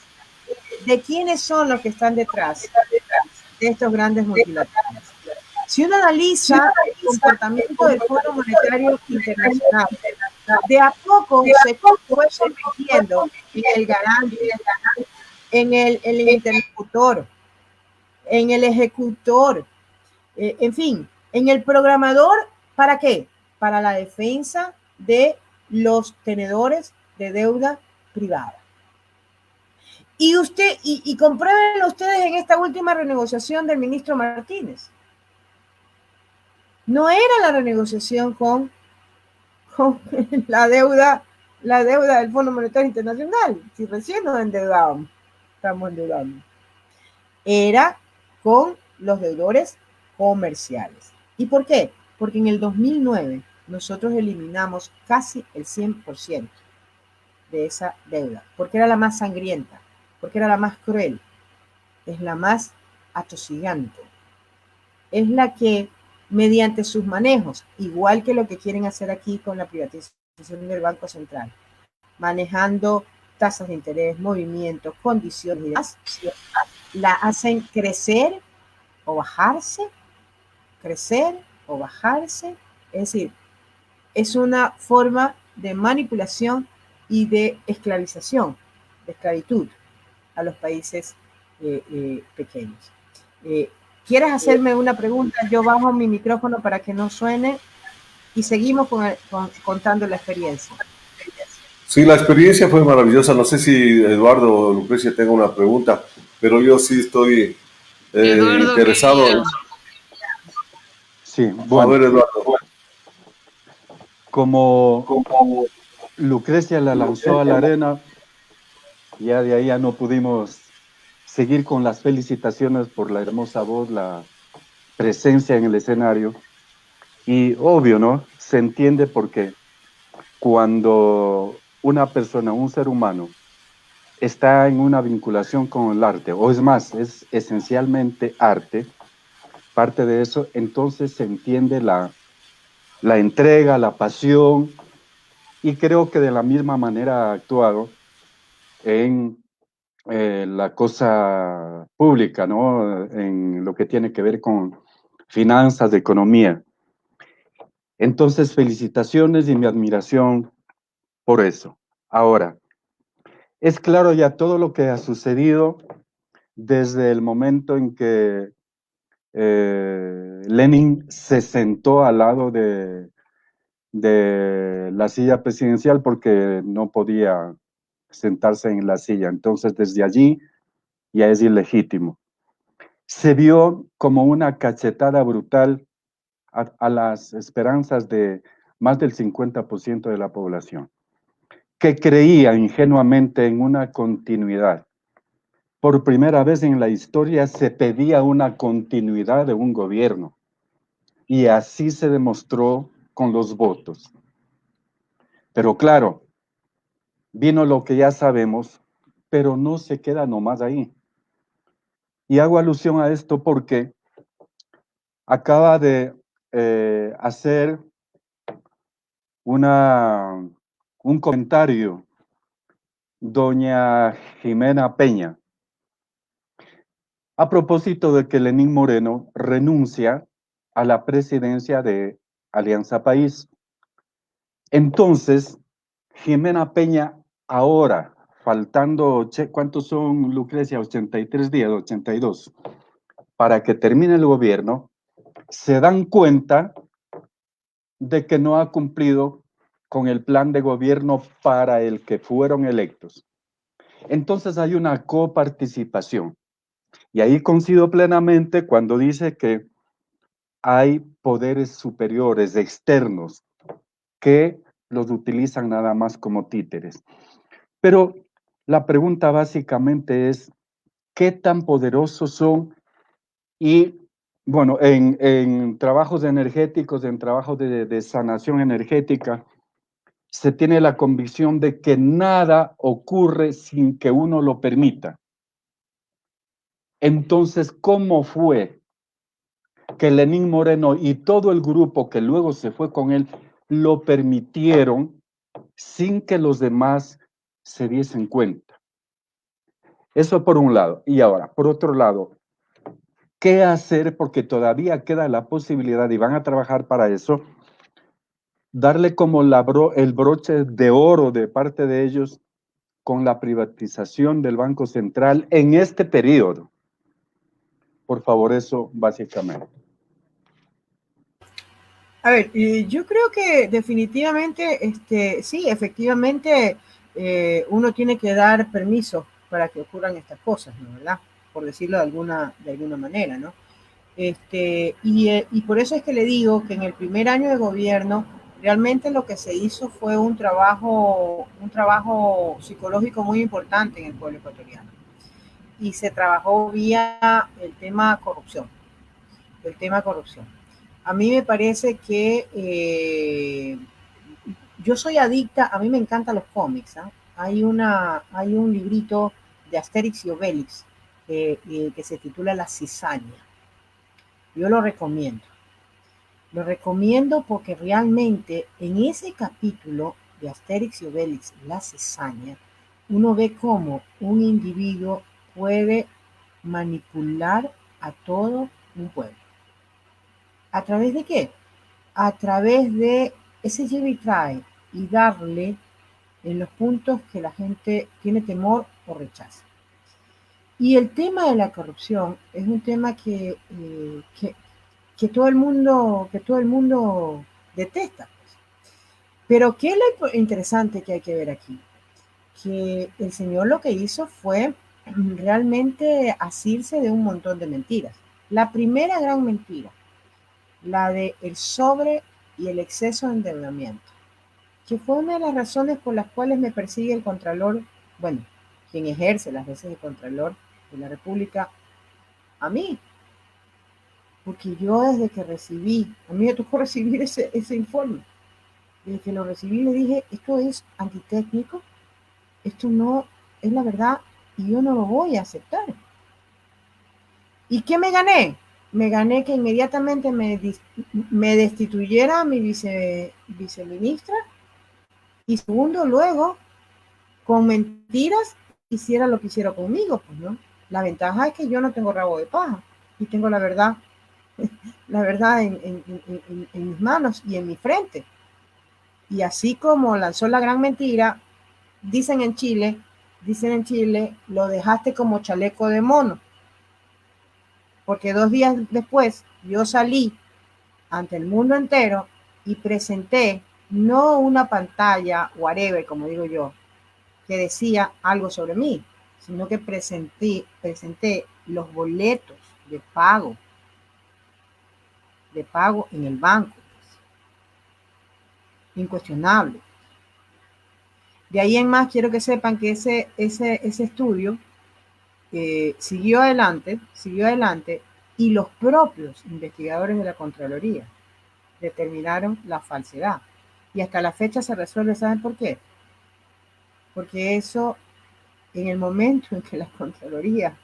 S3: de quiénes son los que están detrás de estos grandes multilaterales. Si uno analiza el comportamiento del Fondo Monetario Internacional, de a poco se fue convirtiendo en el garante, en el interlocutor, en el ejecutor, en fin, en el programador. ¿Para qué? Para la defensa de los tenedores de deuda privada. Y compruébenlo ustedes en esta última renegociación del ministro Martínez. No era la renegociación con la deuda del Fondo Monetario Internacional, si recién nos endeudábamos, estamos endeudando. Era con los deudores comerciales. ¿Y por qué? Porque en el 2009 nosotros eliminamos casi el 100% de esa deuda, porque era la más sangrienta, porque era la más cruel, es la más atosigante, es la que mediante sus manejos, igual que lo que quieren hacer aquí con la privatización del Banco Central, manejando tasas de interés, movimientos, condiciones y demás, la hacen crecer o bajarse, crecer o bajarse. Es decir, es una forma de manipulación y de esclavización, de esclavitud a los países pequeños. ¿Quieres hacerme una pregunta? Yo bajo mi micrófono para que no suene y seguimos contando la experiencia.
S2: Sí, la experiencia fue maravillosa. No sé si Eduardo o Lucrecia tenga una pregunta, pero yo sí estoy interesado.
S1: Sí, bueno.
S2: A ver, Eduardo.
S1: Como Lucrecia la lanzó a la arena, ya de ahí ya no pudimos seguir con las felicitaciones por la hermosa voz, la presencia en el escenario. Y obvio, ¿no? Se entiende porque cuando una persona, un ser humano, está en una vinculación con el arte, o es más, es esencialmente arte, parte de eso, entonces se entiende la entrega, la pasión, y creo que de la misma manera ha actuado en la cosa pública, ¿no? En lo que tiene que ver con finanzas, de economía. Entonces, felicitaciones y mi admiración por eso. Ahora, es claro ya todo lo que ha sucedido desde el momento en que Lenin se sentó al lado de la silla presidencial porque no podía sentarse en la silla. Entonces, desde allí ya es ilegítimo. Se vio como una cachetada brutal a las esperanzas de más del 50% de la población, que creía ingenuamente en una continuidad. Por primera vez en la historia se pedía una continuidad de un gobierno, y así se demostró con los votos. Pero claro, vino lo que ya sabemos, pero no se queda nomás ahí. Y hago alusión a esto porque acaba de hacer un comentario doña Jimena Peña, a propósito de que Lenín Moreno renuncia a la presidencia de Alianza País. Entonces, Jimena Peña ahora, faltando, ¿cuántos son, Lucrecia? 83 días, 82, para que termine el gobierno, se dan cuenta de que no ha cumplido con el plan de gobierno para el que fueron electos. Entonces hay una coparticipación. Y ahí coincido plenamente cuando dice que hay poderes superiores externos que los utilizan nada más como títeres. Pero la pregunta básicamente es, ¿qué tan poderosos son? Y bueno, en trabajos energéticos, en trabajos de sanación energética, se tiene la convicción de que nada ocurre sin que uno lo permita. Entonces, ¿cómo fue que Lenín Moreno y todo el grupo que luego se fue con él lo permitieron sin que los demás se diesen cuenta? Eso por un lado. Y ahora, por otro lado, ¿qué hacer? Porque todavía queda la posibilidad, y van a trabajar para eso, darle como el broche de oro de parte de ellos con la privatización del Banco Central en este periodo. Por favor, eso básicamente.
S3: A ver, yo creo que definitivamente, sí, efectivamente, uno tiene que dar permiso para que ocurran estas cosas, ¿no? ¿Verdad? Por decirlo de alguna manera, ¿no? Y por eso es que le digo que en el primer año de gobierno, realmente lo que se hizo fue un trabajo psicológico muy importante en el pueblo ecuatoriano. Y se trabajó vía el tema corrupción. A mí me parece que yo soy adicta, a mí me encantan los cómics. ¿Eh? Hay un librito de Asterix y Obelix que se titula La Cizaña. Yo lo recomiendo. Lo recomiendo porque realmente en ese capítulo de Asterix y Obelix, La Cizaña, uno ve cómo un individuo puede manipular a todo un pueblo. ¿A través de qué? A través de ese lleve y trae y darle en los puntos que la gente tiene temor o rechaza. Y el tema de la corrupción es un tema que todo el mundo detesta. Pero ¿qué es lo interesante que hay que ver aquí? Que el señor lo que hizo fue realmente asirse de un montón de mentiras. La primera gran mentira, la de el sobre y el exceso de endeudamiento, que fue una de las razones por las cuales me persigue el Contralor, bueno, quien ejerce las veces de Contralor de la República, a mí, porque yo desde que recibí, a mí me tocó recibir ese informe, desde que lo recibí le dije, esto es antitécnico, esto no es la verdad y yo no lo voy a aceptar. ¿Y qué me gané? Me gané que inmediatamente me destituyera a mi viceministra y segundo, luego, con mentiras, hiciera lo que hiciera conmigo, pues, ¿no? La ventaja es que yo no tengo rabo de paja y tengo la verdad en mis manos y en mi frente. Y así como lanzó la gran mentira, dicen en Chile, lo dejaste como chaleco de mono. Porque 2 días después yo salí ante el mundo entero y presenté no una pantalla, whatever, como digo yo, que decía algo sobre mí, sino que presenté los boletos de pago en el banco, incuestionable. De ahí en más quiero que sepan que ese estudio siguió adelante y los propios investigadores de la Contraloría determinaron la falsedad. Y hasta la fecha se resuelve, ¿saben por qué? Porque eso en el momento en que la Contraloría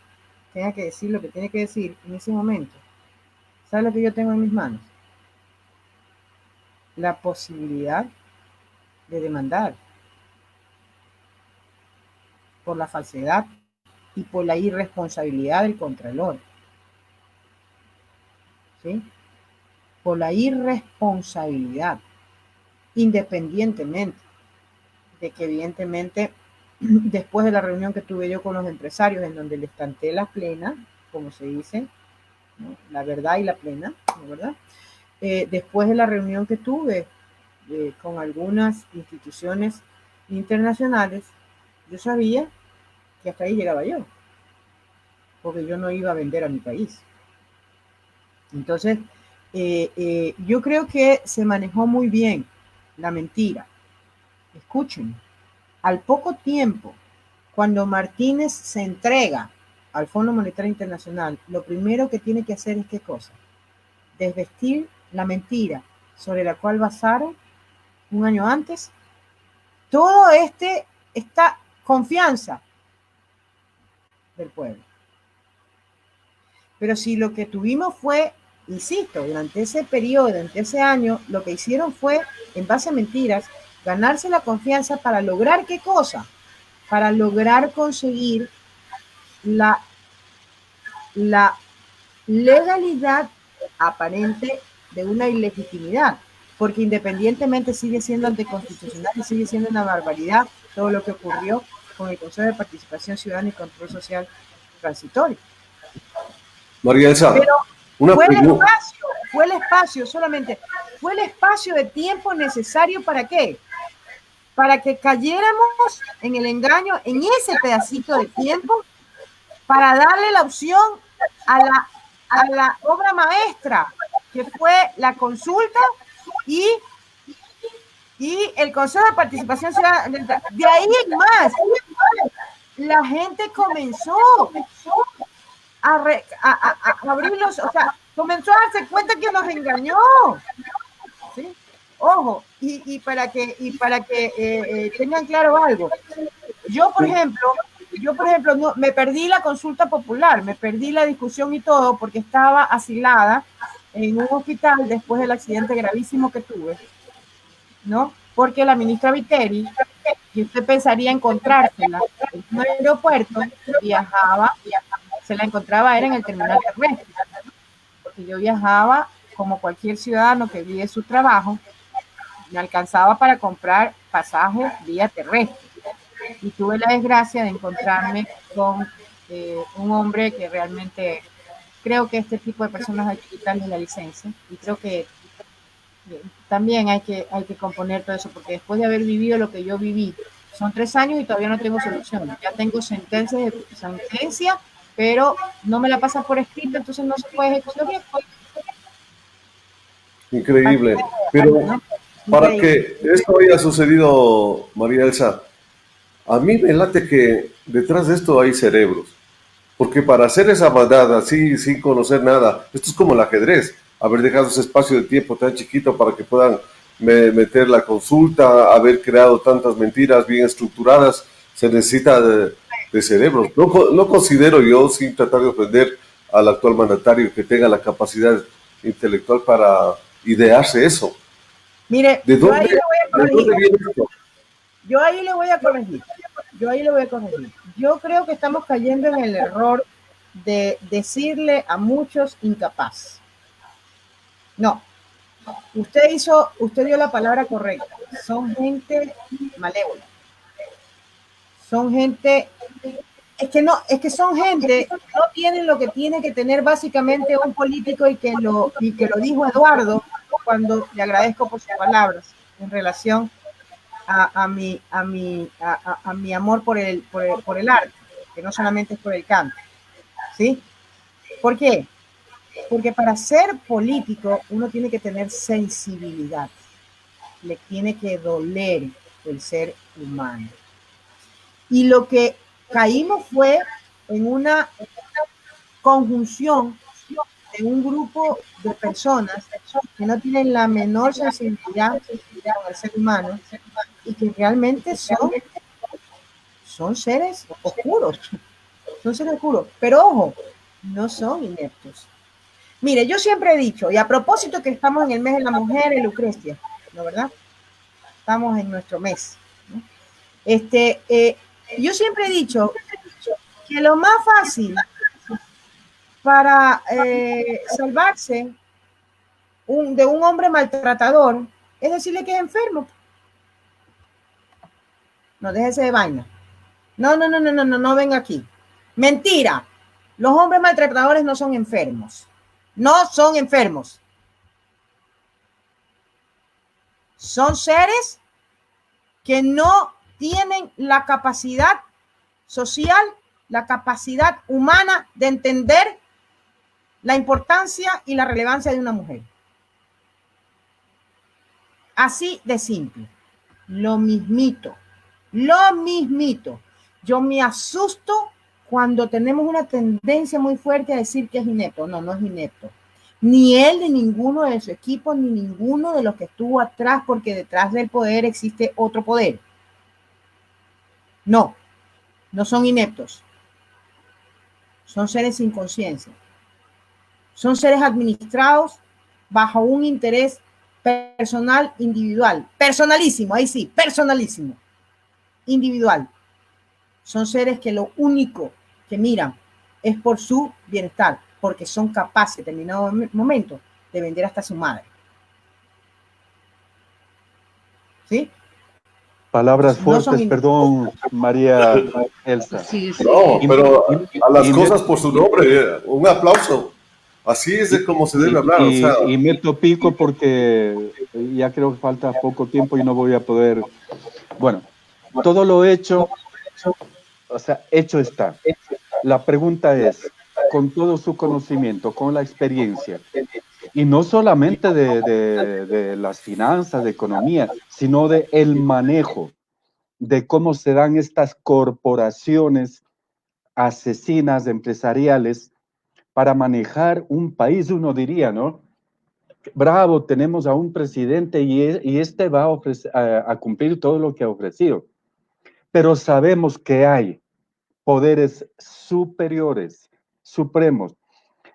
S3: tenga que decir lo que tiene que decir, en ese momento, ¿sabes lo que yo tengo en mis manos? La posibilidad de demandar por la falsedad y por la irresponsabilidad del Contralor. ¿Sí? Por la irresponsabilidad, independientemente de que evidentemente después de la reunión que tuve yo con los empresarios, en donde les canté la plena, como se dice, ¿no? La verdad y la plena, ¿no? ¿Verdad? Después de la reunión que tuve con algunas instituciones internacionales, yo sabía que hasta ahí llegaba yo, porque yo no iba a vender a mi país. Entonces, yo creo que se manejó muy bien la mentira. Escuchen, al poco tiempo, cuando Martínez se entrega al Fondo Monetario Internacional, lo primero que tiene que hacer es ¿qué cosa? Desvestir la mentira sobre la cual basaron un año antes todo esta confianza del pueblo. Pero si lo que tuvimos fue, insisto, durante ese periodo, durante ese año, lo que hicieron fue, en base a mentiras, ganarse la confianza para lograr ¿qué cosa? Para lograr conseguir la legalidad aparente de una ilegitimidad, porque independientemente sigue siendo anticonstitucional y sigue siendo una barbaridad todo lo que ocurrió con el Consejo de Participación Ciudadana y Control Social Transitorio.
S2: María Elsa,
S3: Pero
S2: una pregunta.
S3: fue el espacio solamente, fue el espacio de tiempo necesario ¿para qué? Para que cayéramos en el engaño en ese pedacito de tiempo, para darle la opción a la obra maestra, que fue la consulta y el Consejo de Participación Ciudadana. De ahí en más, la gente comenzó a abrirlos, o sea, comenzó a darse cuenta que nos engañó. ¿Sí? Ojo, y para que tengan claro algo. Yo, por ejemplo, no, me perdí la consulta popular, me perdí la discusión y todo porque estaba asilada en un hospital después del accidente gravísimo que tuve, ¿no? Porque la ministra Viteri, que usted pensaría encontrársela en un aeropuerto, viajaba, se la encontraba era en el terminal terrestre, porque yo viajaba como cualquier ciudadano que vive su trabajo, me alcanzaba para comprar pasajes vía terrestre. Y tuve la desgracia de encontrarme con un hombre que realmente creo que este tipo de personas hay que quitarle la licencia, y creo que también hay que componer todo eso, porque después de haber vivido lo que yo viví, son 3 años y todavía no tengo solución. Ya tengo sentencia, pero no me la pasan por escrito, entonces no se puede ejecutar bien.
S2: Increíble. Pero para que esto haya sucedido, María Elsa, a mí me late que detrás de esto hay cerebros. Porque para hacer esa maldad así, sin conocer nada, esto es como el ajedrez, haber dejado ese espacio de tiempo tan chiquito para que puedan meter la consulta, haber creado tantas mentiras bien estructuradas, se necesita de cerebros. No considero yo, sin tratar de ofender al actual mandatario, que tenga la capacidad intelectual para idearse eso.
S3: Mire,
S2: ¿De dónde viene esto?
S3: Yo ahí le voy a corregir. Yo creo que estamos cayendo en el error de decirle a muchos incapaz. No. Usted dio la palabra correcta. Son gente malévola. Son gente, es que son gente, no tienen lo que tiene que tener básicamente un político, y que lo dijo Eduardo cuando le agradezco por sus palabras en relación a mi amor por el arte, que no solamente es por el canto, ¿sí? ¿Por qué? Porque para ser político uno tiene que tener sensibilidad, le tiene que doler el ser humano. Y lo que caímos fue en una conjunción de un grupo de personas que no tienen la menor sensibilidad con el ser humano, y que realmente son seres oscuros, pero ojo, no son ineptos. Mire, yo siempre he dicho, y a propósito que estamos en el mes de la mujer en Lucrecia, ¿no verdad? Estamos en nuestro mes, ¿no? Yo siempre he dicho que lo más fácil para salvarse de un hombre maltratador es decirle que es enfermo. No, déjese de vaina. No venga aquí. Mentira. Los hombres maltratadores no son enfermos. No son enfermos. Son seres que no tienen la capacidad social, la capacidad humana de entender la importancia y la relevancia de una mujer. Así de simple. Lo mismito. Yo me asusto cuando tenemos una tendencia muy fuerte a decir que es inepto. No, no es inepto. Ni él, ni ninguno de su equipo, ni ninguno de los que estuvo atrás, porque detrás del poder existe otro poder. No, no son ineptos. Son seres sin conciencia. Son seres administrados bajo un interés personal, individual. Personalísimo, ahí sí, personalísimo. Individual. Son seres que lo único que miran es por su bienestar, porque son capaces en determinado momento de vender hasta su madre. ¿Sí?
S1: Palabras fuertes, no perdón, María Elsa.
S2: Sí. No, pero a las cosas por su nombre, un aplauso. Así es de como se debe hablar.
S1: Y meto pico porque ya creo que falta poco tiempo y no voy a poder. Bueno, todo lo hecho, o sea, hecho está. La pregunta es, con todo su conocimiento, con la experiencia, y no solamente de las finanzas, de economía, sino de el manejo, de cómo se dan estas corporaciones asesinas empresariales para manejar un país, uno diría, ¿no? Bravo, tenemos a un presidente y este va a cumplir todo lo que ha ofrecido. Pero sabemos que hay poderes superiores, supremos.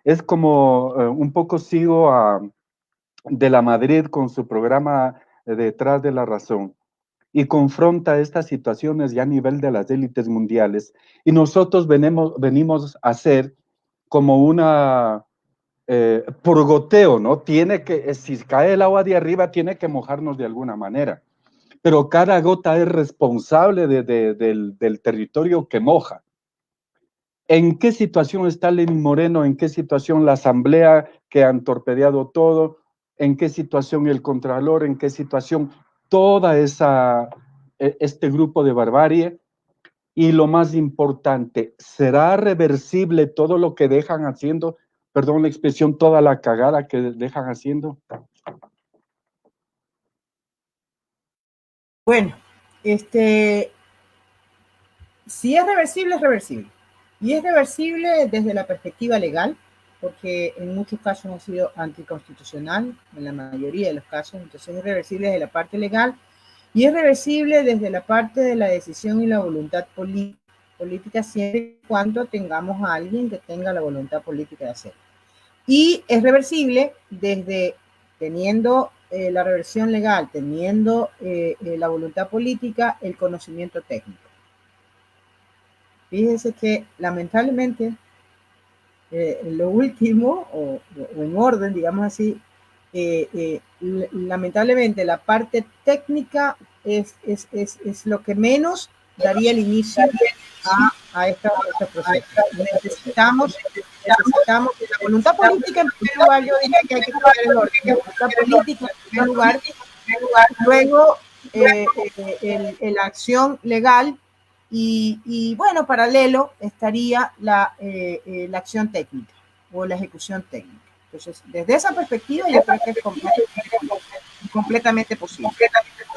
S1: Es como un poco sigo de la Madrid con su programa Detrás de la Razón y confronta estas situaciones ya a nivel de las élites mundiales y nosotros venimos a hacer como una por goteo, ¿no? Tiene que, si cae el agua de arriba, tiene que mojarnos de alguna manera. Pero cada gota es responsable del territorio que moja. ¿En qué situación está Lenín Moreno? ¿En qué situación la Asamblea que han torpedeado todo? ¿En qué situación el Contralor? ¿En qué situación toda este grupo de barbarie? Y lo más importante, ¿será reversible todo lo que dejan haciendo? Perdón la expresión, toda la cagada que dejan haciendo.
S3: Bueno, si es reversible, es reversible. Y es reversible desde la perspectiva legal, porque en muchos casos ha sido anticonstitucional, en la mayoría de los casos, entonces es reversible desde la parte legal y es reversible desde la parte de la decisión y la voluntad política, siempre y cuando tengamos a alguien que tenga la voluntad política de hacerlo. Y es reversible desde teniendo la reversión legal, teniendo la voluntad política, el conocimiento técnico. Fíjense que lamentablemente lo último, o en orden, digamos así, lamentablemente la parte técnica es lo que menos daría el inicio a este proceso. Necesitamos la voluntad política en primer lugar. Yo diría que hay que cuidar el orden. La voluntad política en primer lugar, luego la acción legal y bueno, paralelo estaría la acción técnica o la ejecución técnica. Entonces, desde esa perspectiva yo creo que es completamente posible.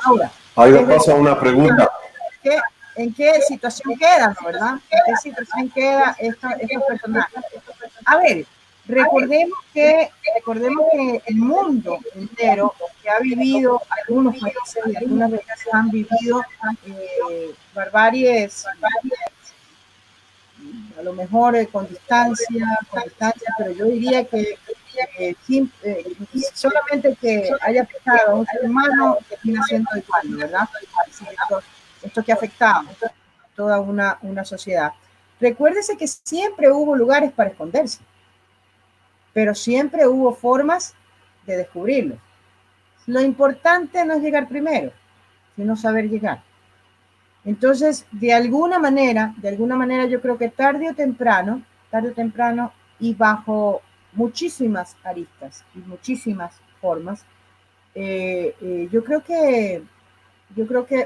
S3: Ahora,
S2: ahí me pasa una pregunta.
S3: ¿En qué situación quedan, verdad? ¿En qué situación queda estos personajes? A ver, recordemos que el mundo entero que ha vivido, algunos países y algunas regiones han vivido barbaries, a lo mejor con distancia, pero yo diría que solamente que haya afectado a un ser humano termina siendo igual, ¿verdad? Esto que ha afectado a toda una sociedad. Recuérdese que siempre hubo lugares para esconderse, pero siempre hubo formas de descubrirlo. Lo importante no es llegar primero, sino saber llegar. Entonces, de alguna manera yo creo que tarde o temprano, y bajo muchísimas aristas y muchísimas formas, yo creo que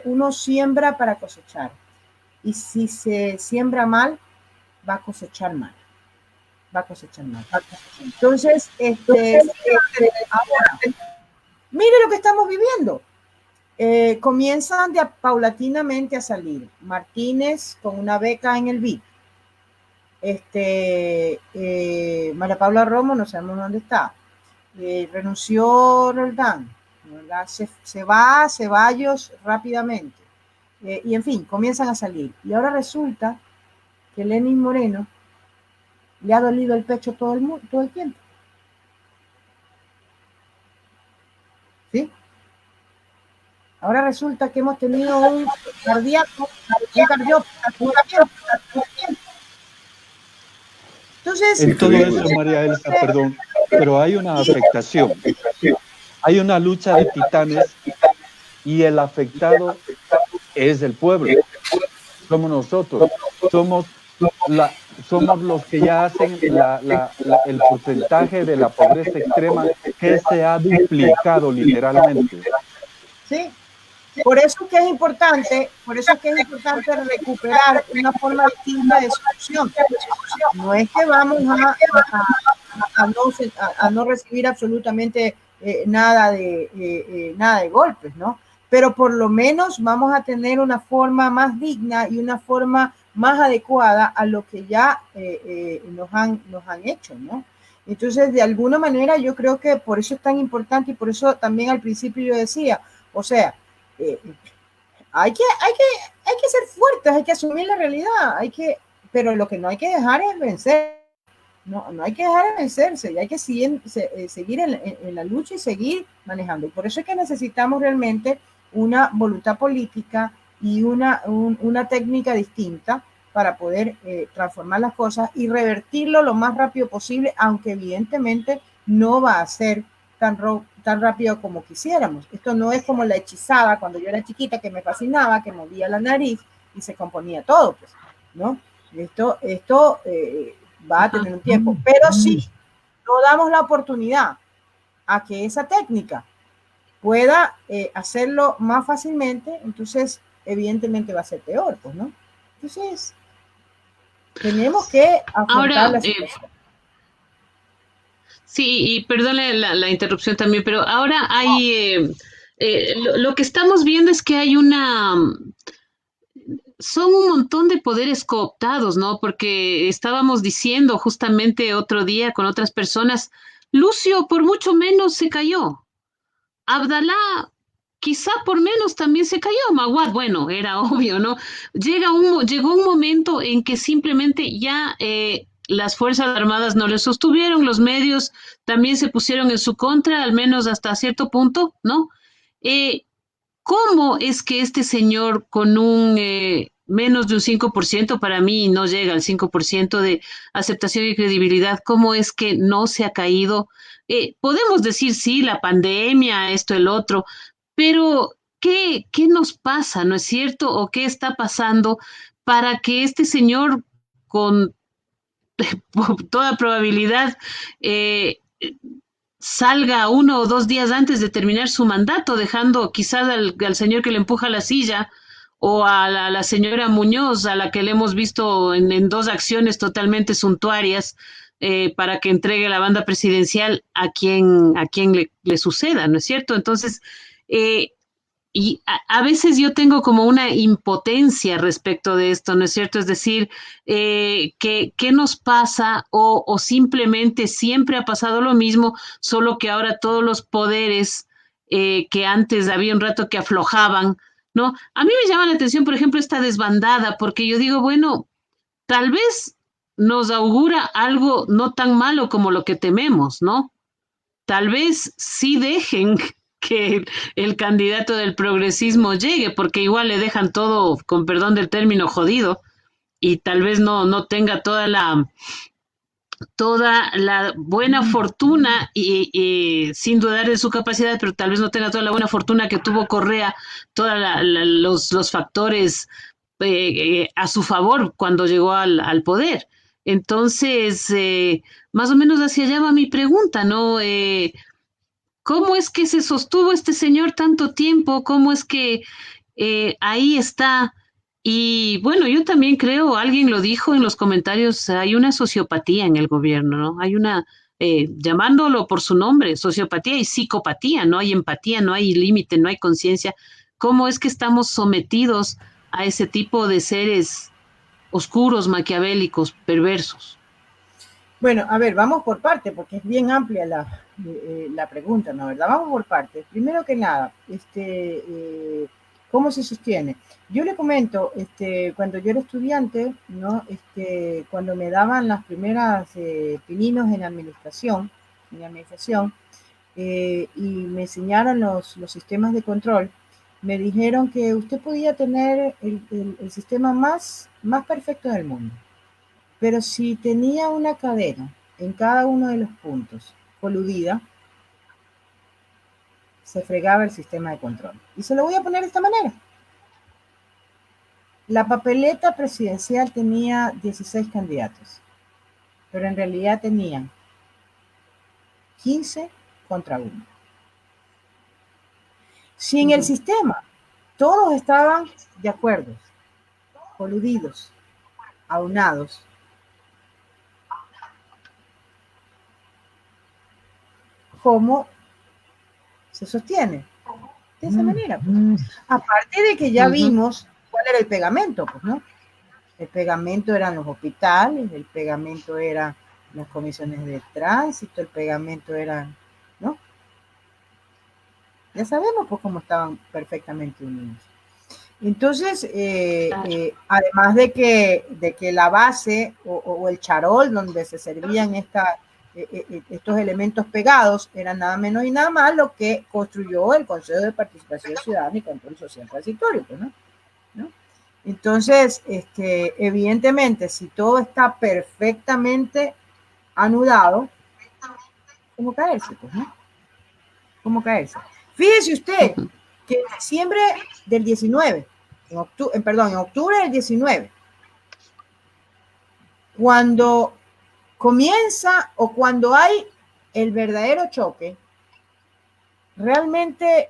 S3: uno siembra para cosechar. Y si se siembra mal, va a cosechar mal. Entonces, ahora, mire lo que estamos viviendo. Comienzan paulatinamente a salir. Martínez con una beca en el BID. María Paula Romo, no sabemos dónde está. Renunció Roldán. Se va Ceballos rápidamente. Y en fin, comienzan a salir. Y ahora resulta que Lenín Moreno le ha dolido el pecho todo el tiempo. ¿Sí? Ahora resulta que hemos tenido un cardíaco, un cardiópata. Entonces,
S1: en todo eso, María Elsa, perdón, pero hay una afectación. Hay una lucha de titanes y el afectado es el pueblo. Somos nosotros. Somos los que ya hacen el porcentaje de la pobreza extrema que se ha duplicado literalmente.
S3: Sí. Por eso es que es importante recuperar una forma distinta de solución. No es que vamos a no recibir absolutamente nada de golpes, ¿no? Pero por lo menos vamos a tener una forma más digna y una forma más adecuada a lo que ya nos han hecho, ¿no? Entonces, de alguna manera, yo creo que por eso es tan importante y por eso también al principio yo decía, o sea, hay que ser fuertes, hay que asumir la realidad, pero lo que no hay que dejar es vencer, no hay que dejar de vencerse, y hay que seguir en la lucha y seguir manejando. Y por eso es que necesitamos realmente una voluntad política y una técnica distinta para poder transformar las cosas y revertirlo lo más rápido posible, aunque evidentemente no va a ser tan rápido como quisiéramos. Esto no es como la hechizada cuando yo era chiquita, que me fascinaba, que movía la nariz y se componía todo, pues, ¿no? Esto va a tener un tiempo, pero sí no damos la oportunidad a que esa técnica pueda hacerlo más fácilmente, entonces evidentemente va a ser peor, pues, ¿no? Entonces tenemos que afrontar la situación.
S5: Sí, y perdone la interrupción también, pero ahora hay, lo que estamos viendo es que hay son un montón de poderes cooptados, ¿no? Porque estábamos diciendo justamente otro día con otras personas, Lucio por mucho menos se cayó, Abdalá quizá por menos también se cayó, Maguad, bueno, era obvio, ¿no? Llegó un momento en que simplemente ya las Fuerzas Armadas no le sostuvieron, los medios también se pusieron en su contra, al menos hasta cierto punto, ¿no? ¿Cómo es que este señor con un menos de un 5%, para mí no llega al 5% de aceptación y credibilidad, cómo es que no se ha caído? Podemos decir, sí, la pandemia, esto, el otro, pero ¿qué nos pasa, no es cierto? ¿O qué está pasando para que este señor con toda probabilidad salga 1 o 2 días antes de terminar su mandato, dejando quizás al señor que le empuja la silla o a la señora Muñoz, a la que le hemos visto en 2 acciones totalmente suntuarias para que entregue la banda presidencial a quien le suceda, ¿no es cierto? Entonces, y a veces yo tengo como una impotencia respecto de esto, ¿no es cierto? Es decir, ¿qué nos pasa? O simplemente siempre ha pasado lo mismo, solo que ahora todos los poderes que antes había un rato que aflojaban, ¿no? A mí me llama la atención, por ejemplo, esta desbandada, porque yo digo, bueno, tal vez nos augura algo no tan malo como lo que tememos, ¿no? Tal vez sí dejen que el candidato del progresismo llegue, porque igual le dejan todo, con perdón del término, jodido, y tal vez no tenga toda la buena fortuna y sin dudar de su capacidad, pero tal vez no tenga toda la buena fortuna que tuvo Correa, todos los factores a su favor cuando llegó al poder. Entonces, más o menos hacia allá va mi pregunta, ¿no? ¿Cómo es que se sostuvo este señor tanto tiempo? ¿Cómo es que ahí está? Y bueno, yo también creo, alguien lo dijo en los comentarios, hay una sociopatía en el gobierno, ¿no? Hay una, llamándolo por su nombre, sociopatía y psicopatía, no hay empatía, no hay límite, no hay conciencia. ¿Cómo es que estamos sometidos a ese tipo de seres oscuros, maquiavélicos, perversos?
S3: Bueno, a ver, vamos por parte, porque es bien amplia la pregunta, ¿no? ¿Verdad? Vamos por parte. Primero que nada, ¿cómo se sostiene? Yo le comento, cuando yo era estudiante, ¿no? Cuando me daban las primeras pininos en administración, y me enseñaron los sistemas de control, me dijeron que usted podía tener el sistema más perfecto del mundo, pero si tenía una cadena en cada uno de los puntos coludida, se fregaba el sistema de control. Y se lo voy a poner de esta manera. La papeleta presidencial tenía 16 candidatos, pero en realidad tenían 15 contra 1. Si en el sistema todos estaban de acuerdo, coludidos, aunados, ¿cómo se sostiene? De esa manera. Pues. Aparte de que ya vimos cuál era el pegamento, pues, ¿no? El pegamento eran los hospitales, el pegamento eran las comisiones de tránsito, el pegamento eran, ¿no? Ya sabemos pues cómo estaban perfectamente unidos. Entonces, además de que la base o el charol donde se servían estos elementos pegados era nada menos y nada más lo que construyó el Consejo de Participación Ciudadana y Control Social Transitorio, pues, ¿no? Entonces, evidentemente, si todo está perfectamente anudado, ¿cómo caerse? Pues, ¿no? ¿Cómo caerse? Fíjese usted que en diciembre del 19, en octubre del 19, cuando comienza o cuando hay el verdadero choque, realmente,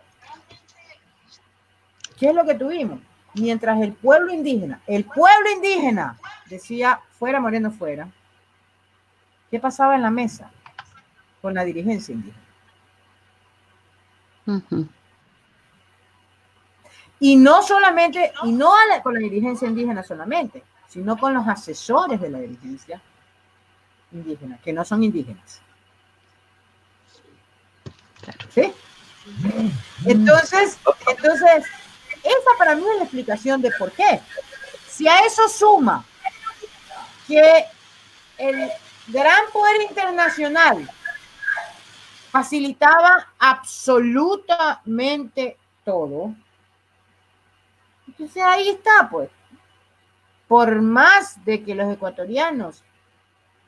S3: ¿qué es lo que tuvimos? Mientras el pueblo indígena decía, fuera Moreno, fuera, ¿qué pasaba en la mesa con la dirigencia indígena? Y no solamente, con la dirigencia indígena solamente, sino con los asesores de la dirigencia indígena, que no son indígenas. ¿Sí? Entonces, esa para mí es la explicación de por qué. Si a eso suma que el gran poder internacional facilitaba absolutamente todo, entonces ahí está, pues. Por más de que los ecuatorianos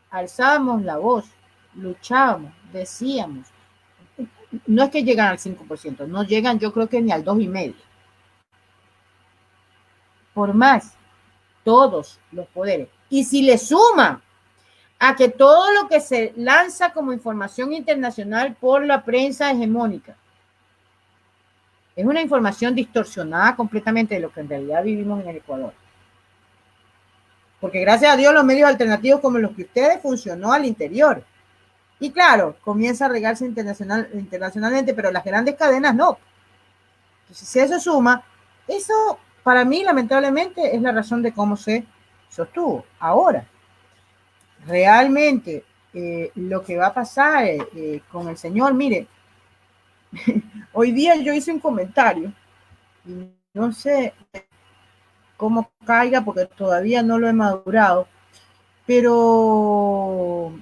S3: alzábamos la voz, luchábamos, decíamos, no es que llegan al 5%, no llegan yo creo que ni al 2,5%. Por más, todos los poderes. Y si le suma a que todo lo que se lanza como información internacional por la prensa hegemónica es una información distorsionada completamente de lo que en realidad vivimos en el Ecuador. Porque gracias a Dios los medios alternativos como los que ustedes funcionó al interior. Y claro, comienza a regarse internacionalmente, pero las grandes cadenas no. Entonces, si eso suma, eso para mí lamentablemente es la razón de cómo se sostuvo. Ahora, realmente lo que va a pasar con el señor, mire, hoy día yo hice un comentario y no sé cómo caiga porque todavía no lo he madurado, pero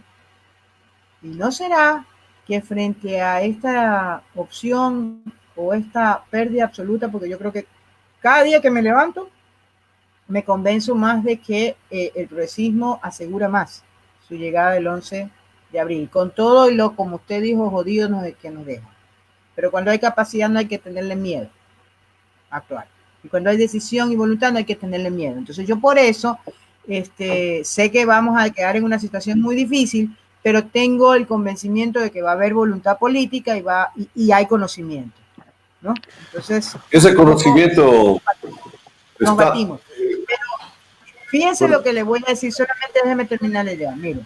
S3: ¿no será que frente a esta opción o esta pérdida absoluta, porque yo creo que cada día que me levanto me convenzo más de que el progresismo asegura más su llegada del 11 de abril, con todo y lo, como usted dijo, jodido que nos deja. Pero cuando hay capacidad no hay que tenerle miedo a actuar. Y cuando hay decisión y voluntad no hay que tenerle miedo. Entonces yo por eso sé que vamos a quedar en una situación muy difícil, pero tengo el convencimiento de que va a haber voluntad política y hay conocimiento, ¿no? Entonces,
S2: Ese conocimiento
S3: nos
S2: está...
S3: batimos. Fíjense lo que le voy a decir, solamente déjeme terminar la idea. Mire,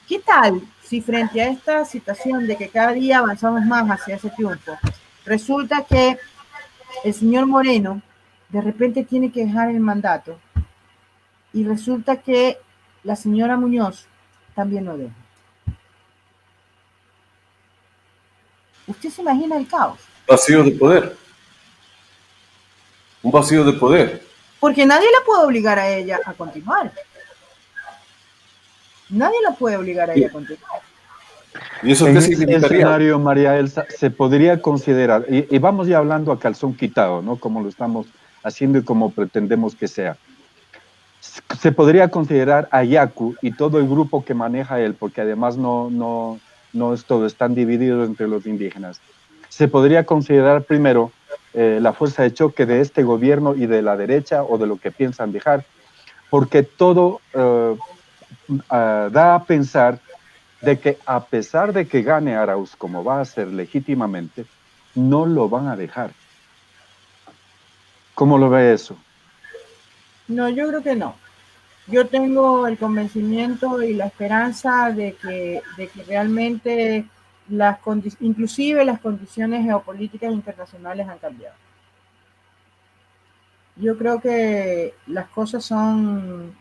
S3: ¿qué tal si frente a esta situación de que cada día avanzamos más hacia ese triunfo, resulta que el señor Moreno de repente tiene que dejar el mandato y resulta que la señora Muñoz también lo deja? ¿Usted se imagina el caos?
S2: Vacío de poder. Un vacío de poder.
S3: Porque nadie la puede obligar a ella a continuar. Nadie la puede obligar a ella a continuar.
S2: ¿Y eso
S1: en
S2: qué
S1: ese
S2: significaría?
S1: escenario, María Elsa, se podría considerar, y vamos ya hablando a calzón quitado, ¿no? Como lo estamos haciendo y como pretendemos que sea. Se podría considerar a Yacu y todo el grupo que maneja él, porque además no es todo, están divididos entre los indígenas. Se podría considerar primero la fuerza de choque de este gobierno y de la derecha o de lo que piensan dejar, porque todo da a pensar de que a pesar de que gane Arauz como va a ser legítimamente, no lo van a dejar. ¿Cómo lo ve eso?
S3: No, yo creo que no. Yo tengo el convencimiento y la esperanza de que realmente inclusive las condiciones geopolíticas internacionales han cambiado. Yo creo que las cosas son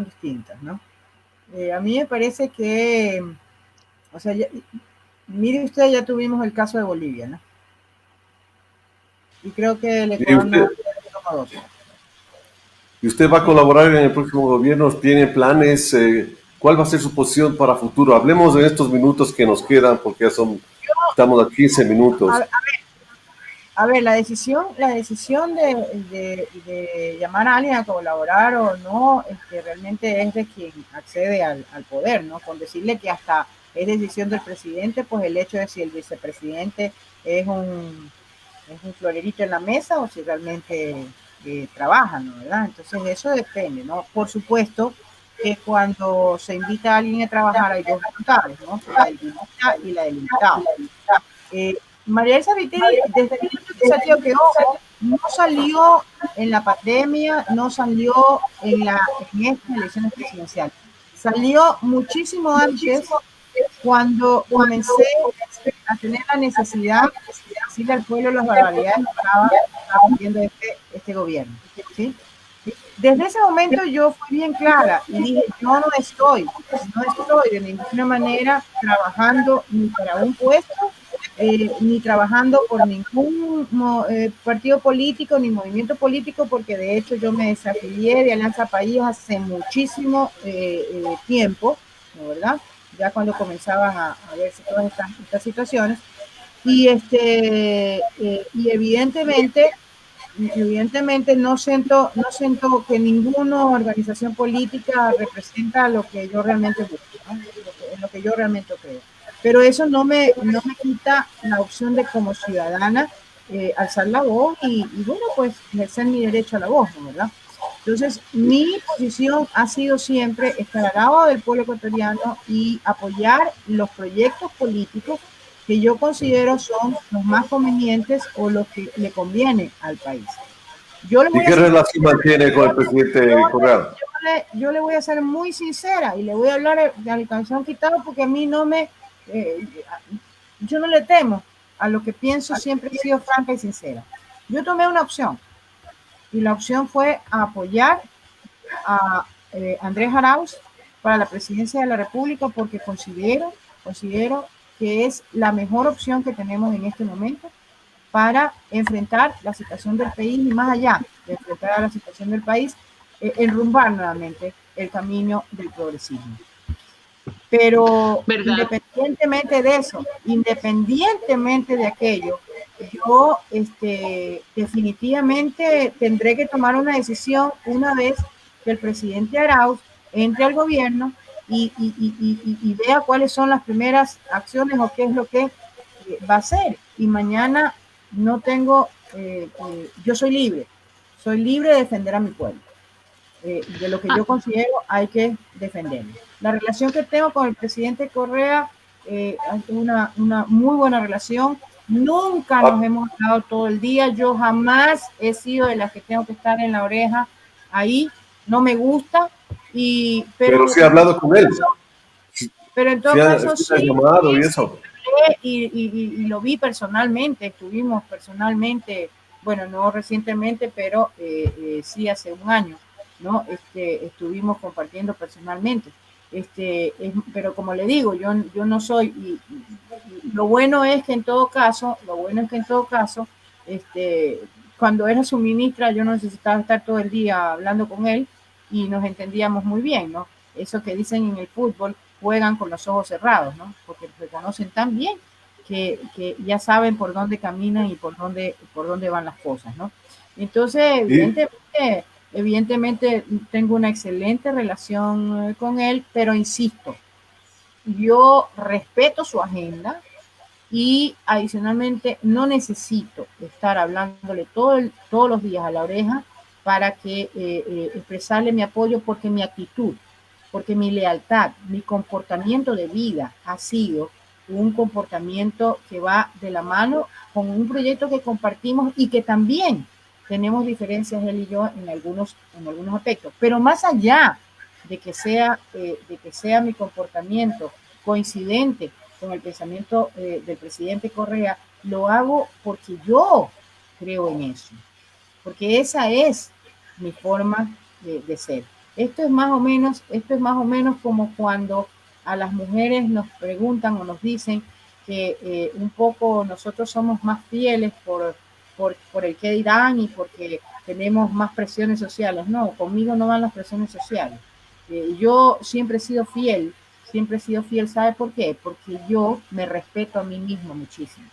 S3: distintas, ¿no? A mí me parece que, o sea, mire usted, ya tuvimos el caso de Bolivia, ¿no? Y creo que el Ecuador no toma dos.
S2: ¿Y usted va a colaborar en el próximo gobierno? ¿Tiene planes? ¿Cuál va a ser su posición para futuro? Hablemos de estos minutos que nos quedan, porque ya estamos a 15 minutos.
S3: A ver, la decisión de llamar a alguien a colaborar o no, realmente es de quien accede al poder, ¿no? Con decirle que hasta es decisión del presidente, pues el hecho de si el vicepresidente es un florerito en la mesa o si realmente trabaja, ¿no? ¿Verdad? Entonces eso depende, ¿no? Por supuesto que cuando se invita a alguien a trabajar hay dos voluntades, ¿no? La del invita y la del invitado. María Elsa Viteri, desde el sentido que ojo, no salió en la pandemia, no salió en estas elecciones presidenciales. Salió muchísimo antes, cuando comencé a tener la necesidad de decirle al pueblo las barbaridades que estaba haciendo este gobierno, ¿sí? Desde ese momento yo fui bien clara y dije, yo no estoy de ninguna manera trabajando ni para un puesto, ni trabajando por ningún partido político ni movimiento político, porque de hecho yo me desafilié de Alianza País hace muchísimo tiempo, ¿no, verdad? Ya cuando comenzaban a verse todas estas situaciones. Y evidentemente no siento que ninguna organización política representa lo que yo realmente busco, ¿no? Lo que yo realmente creo. Pero eso no me quita la opción de, como ciudadana, alzar la voz y bueno, pues ejercer mi derecho a la voz, ¿no? ¿Verdad? Entonces, mi posición ha sido siempre estar al lado del pueblo ecuatoriano y apoyar los proyectos políticos que yo considero son los más convenientes o los que le conviene al país.
S2: ¿Y qué relación mantiene con el presidente Correa?
S3: Yo le voy a ser muy sincera y le voy a hablar al calzón quitado, porque a mí yo no le temo a lo que pienso, siempre he sido franca y sincera. Yo tomé una opción y la opción fue apoyar a Andrés Arauz para la presidencia de la República, porque considero que es la mejor opción que tenemos en este momento para enfrentar la situación del país y más allá de enfrentar a la situación del país, enrumbar nuevamente el camino del progresismo. Pero
S5: ¿Verdad?
S3: independientemente de eso, independientemente de aquello, yo definitivamente tendré que tomar una decisión una vez que el presidente Arauz entre al gobierno y vea cuáles son las primeras acciones o qué es lo que va a hacer. Y mañana no tengo, yo soy libre de defender a mi pueblo. De lo que yo considero hay que defenderlo. La relación que tengo con el presidente Correa es una muy buena relación. Nunca nos hemos hablado todo el día. Yo jamás he sido de las que tengo que estar en la oreja ahí. No me gusta.
S2: Pero sí he hablado con él.
S3: Pero en todo caso
S2: sí, sí, llamado y eso.
S3: Y lo vi personalmente. Estuvimos personalmente, bueno, no recientemente, pero sí hace un año. ¿No? Estuvimos compartiendo personalmente. Pero como le digo, yo no soy, y lo bueno es que en todo caso, cuando era su ministra, yo no necesitaba estar todo el día hablando con él y nos entendíamos muy bien, ¿no? Eso que dicen en el fútbol, juegan con los ojos cerrados, ¿no? Porque se conocen tan bien que ya saben por dónde caminan y por dónde van las cosas, ¿no? Entonces, evidentemente tengo una excelente relación con él, pero insisto, yo respeto su agenda y adicionalmente no necesito estar hablándole todos los días a la oreja para que expresarle mi apoyo, porque mi actitud, porque mi lealtad, mi comportamiento de vida ha sido un comportamiento que va de la mano con un proyecto que compartimos y que también tenemos diferencias él y yo en algunos aspectos, pero más allá de que sea mi comportamiento coincidente con el pensamiento del presidente Correa, lo hago porque yo creo en eso, porque esa es mi forma de ser. Esto es más o menos como cuando a las mujeres nos preguntan o nos dicen que un poco nosotros somos más fieles por el que dirán y porque tenemos más presiones sociales. No, conmigo no van las presiones sociales. Yo siempre he sido fiel, ¿sabe por qué? Porque yo me respeto a mí mismo muchísimo.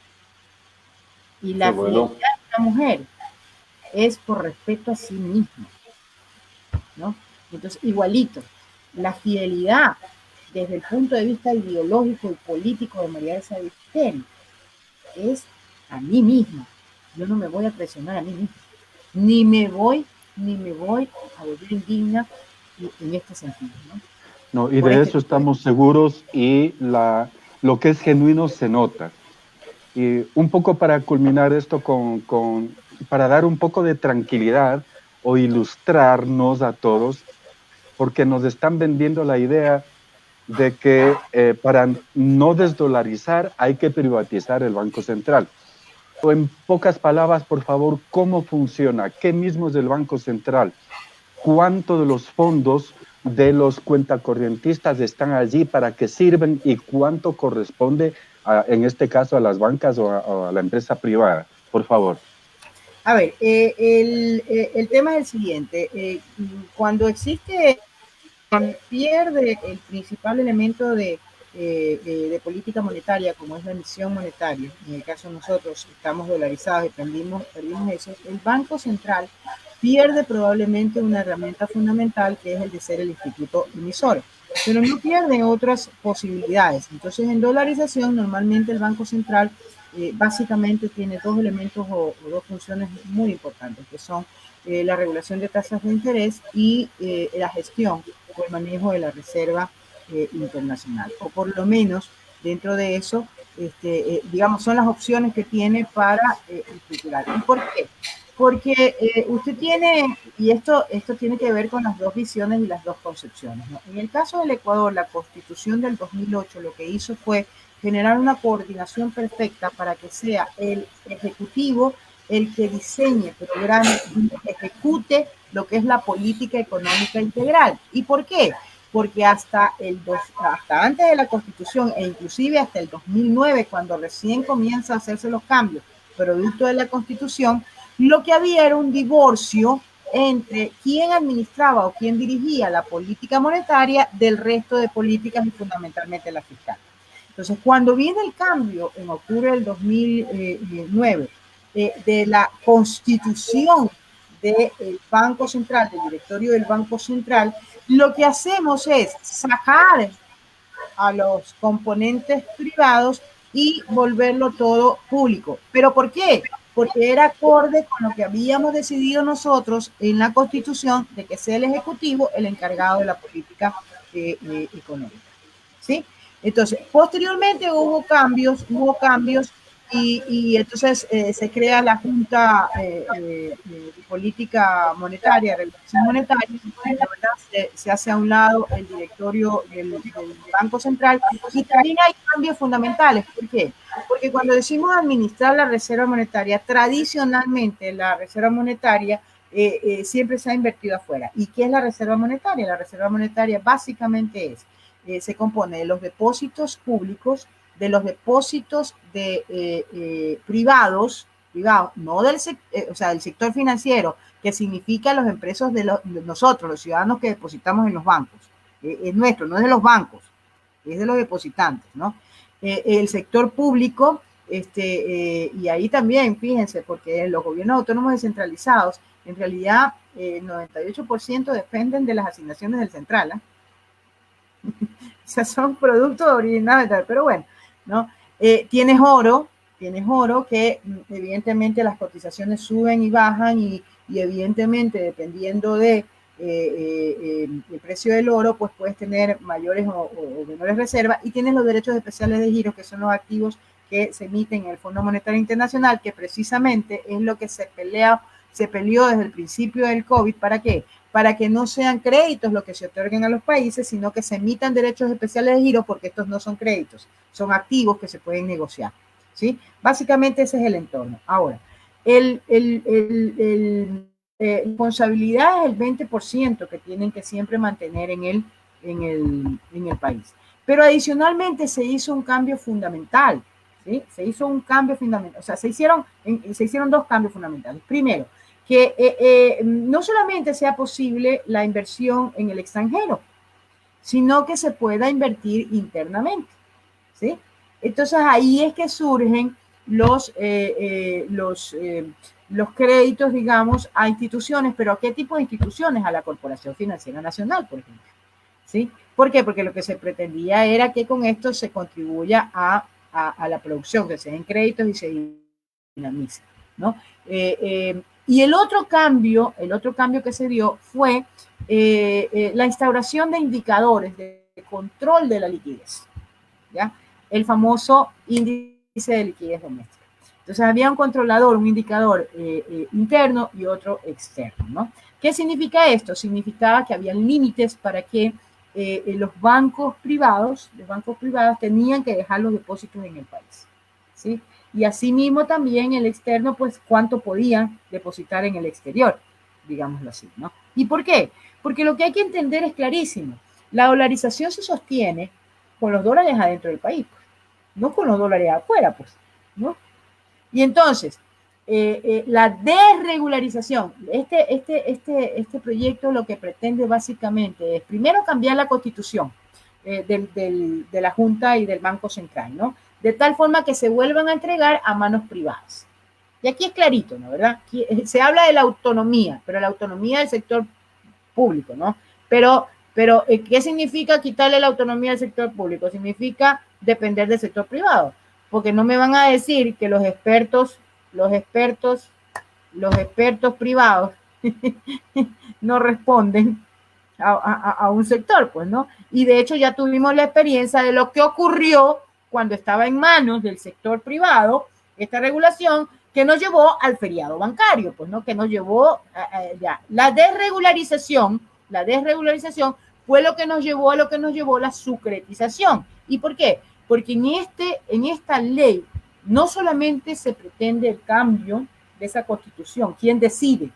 S3: Y la fidelidad de una mujer es por respeto a sí misma, ¿no? Entonces, igualito, la fidelidad desde el punto de vista ideológico y político de María Elsa Viteri es a mí misma. Yo no me voy a presionar a mí misma, ni me voy a volver indigna en este sentido, ¿no?
S1: No, y de eso estamos seguros, y lo que es genuino se nota. Y un poco para culminar esto para dar un poco de tranquilidad o ilustrarnos a todos, porque nos están vendiendo la idea de que para no desdolarizar hay que privatizar el Banco Central. O en pocas palabras, por favor, ¿cómo funciona? ¿Qué mismo es el Banco Central? ¿Cuánto de los fondos de los cuentacorrientistas están allí, para qué sirven y cuánto corresponde en este caso a las bancas o a la empresa privada? Por favor.
S3: A ver, el tema es el siguiente. Cuando pierde el principal elemento de política monetaria, como es la emisión monetaria, en el caso de nosotros estamos dolarizados y perdimos eso, el Banco Central pierde probablemente una herramienta fundamental, que es el de ser el instituto emisor, pero no pierde otras posibilidades. Entonces, en dolarización, normalmente el Banco Central básicamente tiene dos elementos o dos funciones muy importantes, que son la regulación de tasas de interés y la gestión o el manejo de la reserva internacional, o por lo menos dentro de eso, digamos, son las opciones que tiene para estructurar. ¿Y por qué? Porque usted tiene, y esto tiene que ver con las dos visiones y las dos concepciones, ¿no? En el caso del Ecuador, la Constitución del 2008 lo que hizo fue generar una coordinación perfecta para que sea el Ejecutivo el que diseñe, programe y ejecute lo que es la política económica integral. ¿Y por qué? Porque hasta antes de la Constitución, e inclusive hasta el 2009, cuando recién comienza a hacerse los cambios producto de la Constitución, lo que había era un divorcio entre quién administraba o quién dirigía la política monetaria del resto de políticas y fundamentalmente la fiscal. Entonces, cuando viene el cambio en octubre del 2009 de la constitución del Banco Central, del directorio del Banco Central, lo que hacemos es sacar a los componentes privados y volverlo todo público. ¿Pero por qué? Porque era acorde con lo que habíamos decidido nosotros en la Constitución de que sea el Ejecutivo el encargado de la política económica. ¿Sí? Entonces, posteriormente hubo cambios y entonces se crea la Junta de Política Monetaria, Regulación Monetaria, y la verdad se hace a un lado el directorio del Banco Central y también hay cambios fundamentales. ¿Por qué? Porque cuando decimos administrar la Reserva Monetaria, tradicionalmente la Reserva Monetaria siempre se ha invertido afuera. ¿Y qué es la Reserva Monetaria? La Reserva Monetaria básicamente se compone de los depósitos públicos, de los depósitos de privados, no del, o sea, del sector financiero, que significa los empresas de nosotros, los ciudadanos que depositamos en los bancos. Es nuestro, no es de los bancos, es de los depositantes, ¿no? El sector público, y ahí también, fíjense, porque los gobiernos autónomos descentralizados, en realidad, el 98% dependen de las asignaciones del central, ¿eh? O sea, son productos originales, pero bueno, ¿no? Tienes oro que evidentemente las cotizaciones suben y bajan y evidentemente dependiendo de el precio del oro, pues puedes tener mayores o menores reservas y tienes los derechos especiales de giro, que son los activos que se emiten en el Fondo Monetario Internacional, que precisamente es lo que se peleó desde el principio del COVID. ¿Para qué? Para que no sean créditos lo que se otorguen a los países, sino que se emitan derechos especiales de giro, porque estos no son créditos, son activos que se pueden negociar, ¿sí? Básicamente ese es el entorno. Ahora, responsabilidad es el 20% que tienen que siempre mantener en el país. Pero adicionalmente se hizo un cambio fundamental, ¿sí? Se hizo un cambio fundamental, o sea, se hicieron dos cambios fundamentales. Primero, que no solamente sea posible la inversión en el extranjero, sino que se pueda invertir internamente, ¿sí? Entonces ahí es que surgen los créditos, digamos, a instituciones, pero ¿a qué tipo de instituciones? A la Corporación Financiera Nacional, por ejemplo, ¿sí? ¿Por qué? Porque lo que se pretendía era que con esto se contribuya a la producción, que se den créditos y se dinamice, ¿no? Y el otro cambio que se dio fue la instauración de indicadores de control de la liquidez, ¿ya? El famoso índice de liquidez doméstica. Entonces había un controlador, un indicador interno y otro externo, ¿no? ¿Qué significa esto? Significaba que había límites para que los bancos privados tenían que dejar los depósitos en el país, ¿sí? Y asimismo también el externo, pues cuánto podían depositar en el exterior, digámoslo así, ¿no? ¿Y por qué? Porque lo que hay que entender es clarísimo. La dolarización se sostiene con los dólares adentro del país, pues, no con los dólares afuera, pues, ¿no? Y entonces, la desregularización, este proyecto lo que pretende básicamente es primero cambiar la constitución de la Junta y del Banco Central, ¿no? De tal forma que se vuelvan a entregar a manos privadas. Y aquí es clarito, ¿no? ¿Verdad? Aquí se habla de la autonomía, pero la autonomía del sector público, ¿no? Pero ¿qué significa quitarle la autonomía al sector público? Significa depender del sector privado, porque no me van a decir que los expertos privados no responden a un sector, pues, ¿no? Y de hecho ya tuvimos la experiencia de lo que ocurrió cuando estaba en manos del sector privado esta regulación, que nos llevó al feriado bancario, pues, ¿no? Que nos llevó ya. La desregularización fue lo que nos llevó a lo que nos llevó la sucretización. ¿Y por qué? Porque en esta ley no solamente se pretende el cambio de esa constitución, ¿quién decide?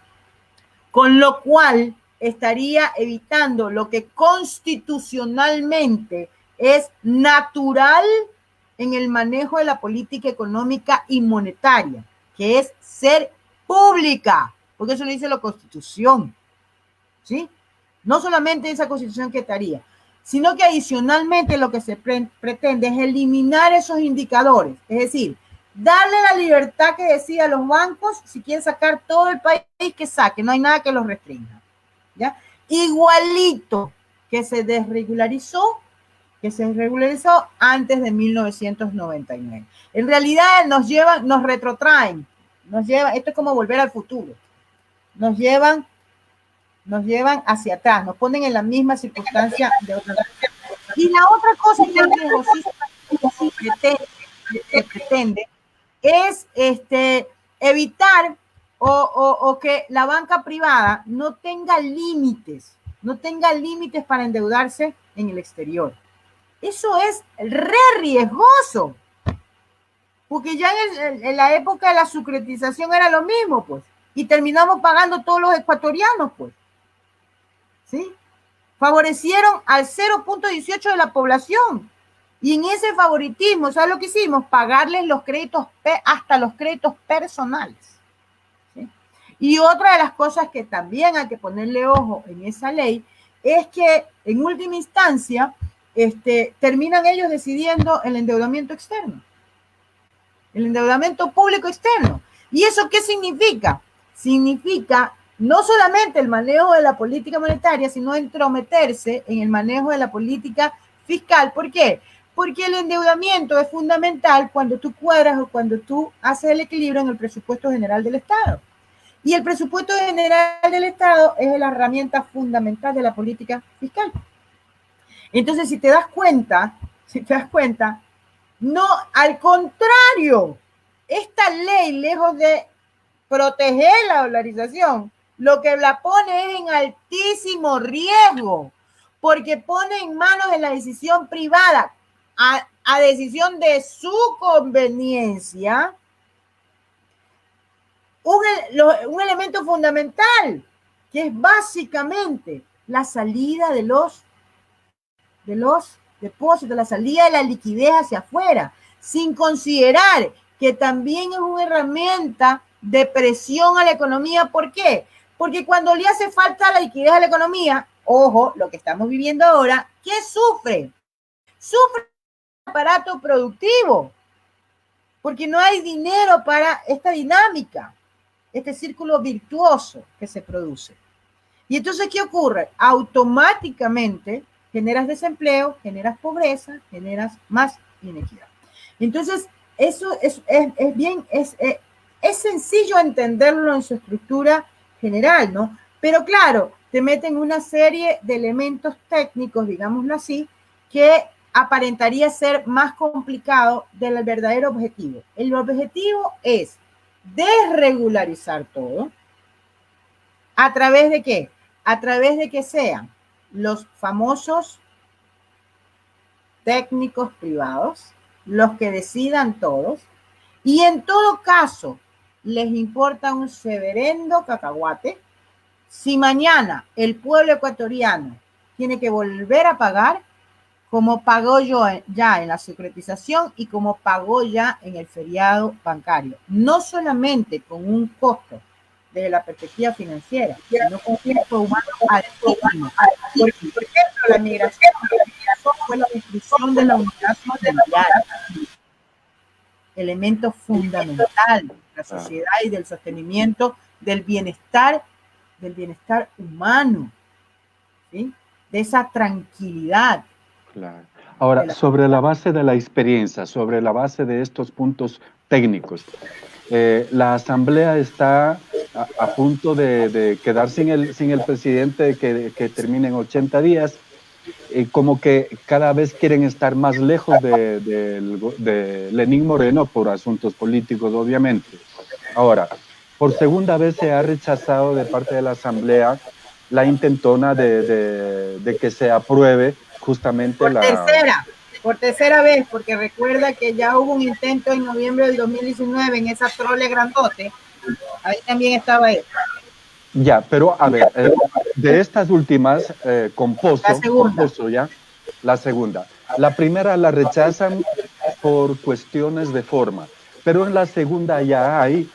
S3: Con lo cual estaría evitando lo que constitucionalmente es natural en el manejo de la política económica y monetaria, que es ser pública, porque eso lo dice la Constitución, ¿sí? No solamente esa Constitución que estaría, sino que adicionalmente lo que se pretende es eliminar esos indicadores, es decir, darle la libertad que decía a los bancos, si quieren sacar todo el país, que saque, no hay nada que los restrinja, ¿ya? Igualito que se desregularizó, antes de 1999. En realidad nos retrotraen, esto es como volver al futuro, nos llevan hacia atrás, nos ponen en la misma circunstancia de otra vez. Y la otra cosa que pretende es evitar o que la banca privada no tenga límites para endeudarse en el exterior. Eso es re riesgoso, porque ya en la época de la sucretización era lo mismo, pues, y terminamos pagando todos los ecuatorianos, pues, ¿sí? Favorecieron al 0.18 de la población, y en ese favoritismo, ¿sabes lo que hicimos? Pagarles los créditos, hasta los créditos personales, ¿sí? Y otra de las cosas que también hay que ponerle ojo en esa ley es que en última instancia terminan ellos decidiendo el endeudamiento externo, el endeudamiento público externo. ¿Y eso qué significa? Significa no solamente el manejo de la política monetaria, sino entrometerse en el manejo de la política fiscal. ¿Por qué? Porque el endeudamiento es fundamental cuando tú cuadras o cuando tú haces el equilibrio en el presupuesto general del Estado. Y el presupuesto general del Estado es la herramienta fundamental de la política fiscal. Entonces, si te das cuenta, no, al contrario, esta ley, lejos de proteger la dolarización, lo que la pone es en altísimo riesgo, porque pone en manos de la decisión privada, a decisión de su conveniencia, un elemento fundamental, que es básicamente la salida de los depósitos, la salida de la liquidez hacia afuera, sin considerar que también es una herramienta de presión a la economía. ¿Por qué? Porque cuando le hace falta la liquidez a la economía, ojo, lo que estamos viviendo ahora, ¿qué sufre? Sufre el aparato productivo, porque no hay dinero para esta dinámica, este círculo virtuoso que se produce. Y entonces, ¿qué ocurre? Automáticamente generas desempleo, generas pobreza, generas más inequidad. Entonces, eso es sencillo entenderlo en su estructura general, ¿no? Pero claro, te meten una serie de elementos técnicos, digámoslo así, que aparentaría ser más complicado del verdadero objetivo. El objetivo es desregularizar todo. ¿A través de qué? A través de que sean los famosos técnicos privados los que decidan todos, y en todo caso les importa un severendo cacahuate si mañana el pueblo ecuatoriano tiene que volver a pagar como pagó ya en la securitización y como pagó ya en el feriado bancario, no solamente con un costo desde la perspectiva financiera, sino con un costo humano altísimo. Por ejemplo, la migración fue la destrucción de la unidad familiar, elemento fundamental de la sociedad y del sostenimiento del bienestar humano, ¿sí? De esa tranquilidad.
S1: Claro. Ahora, sobre la base de la experiencia, sobre la base de estos puntos técnicos, la Asamblea está a punto de quedar sin el presidente que termine en 80 días, como que cada vez quieren estar más lejos de Lenín Moreno por asuntos políticos, obviamente. Ahora, por segunda vez se ha rechazado de parte de la Asamblea la intentona de que se apruebe justamente
S3: por tercera vez, porque recuerda que ya hubo un intento en noviembre del 2019 en esa trole grandote, ahí también estaba él.
S1: Ya, pero a ver, de estas últimas, con Pozo, ya, la segunda. La primera la rechazan por cuestiones de forma, pero en la segunda ya hay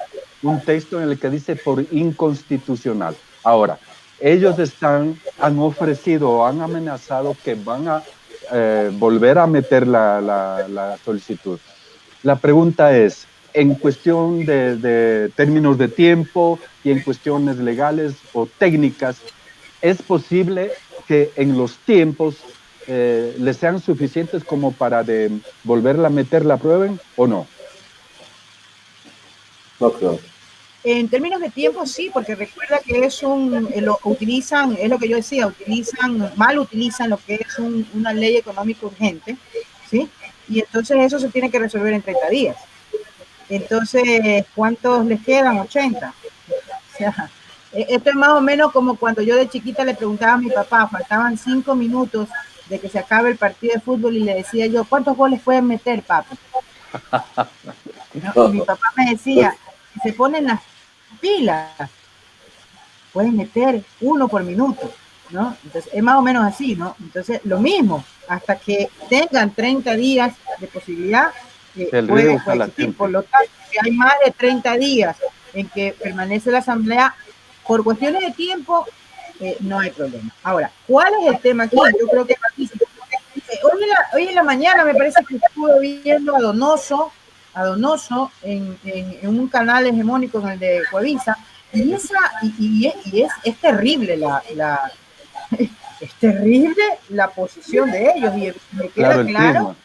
S1: un texto en el que dice por inconstitucional. Ahora, ellos han ofrecido o han amenazado que van a volver a meter la solicitud. La pregunta es, en cuestión de términos de tiempo y en cuestiones legales o técnicas, ¿es posible que en los tiempos les sean suficientes como para volverla a meter, la prueben o no?
S2: No creo.
S3: En términos de tiempo, sí, porque recuerda que lo utilizan, es lo que yo decía, mal utilizan lo que es una ley económica urgente, ¿sí? Y entonces eso se tiene que resolver en 30 días. Entonces, ¿cuántos les quedan? 80. O sea, esto es más o menos como cuando yo de chiquita le preguntaba a mi papá, faltaban 5 minutos de que se acabe el partido de fútbol y le decía yo, ¿cuántos goles pueden meter, papi? ¿No? Y mi papá me decía, si se ponen las pilas, pueden meter 1 por minuto, ¿no? Entonces, es más o menos así, ¿no? Entonces, lo mismo, hasta que tengan 30 días de posibilidad, puede existir. Por lo tanto, si hay más de 30 días en que permanece la asamblea, por cuestiones de tiempo, no hay problema. Ahora, ¿cuál es el tema aquí? Yo creo que hoy en la mañana me parece que estuve viendo a Donoso en un canal hegemónico, en el de Coavisa, y es terrible es terrible la posición de ellos, y me queda claro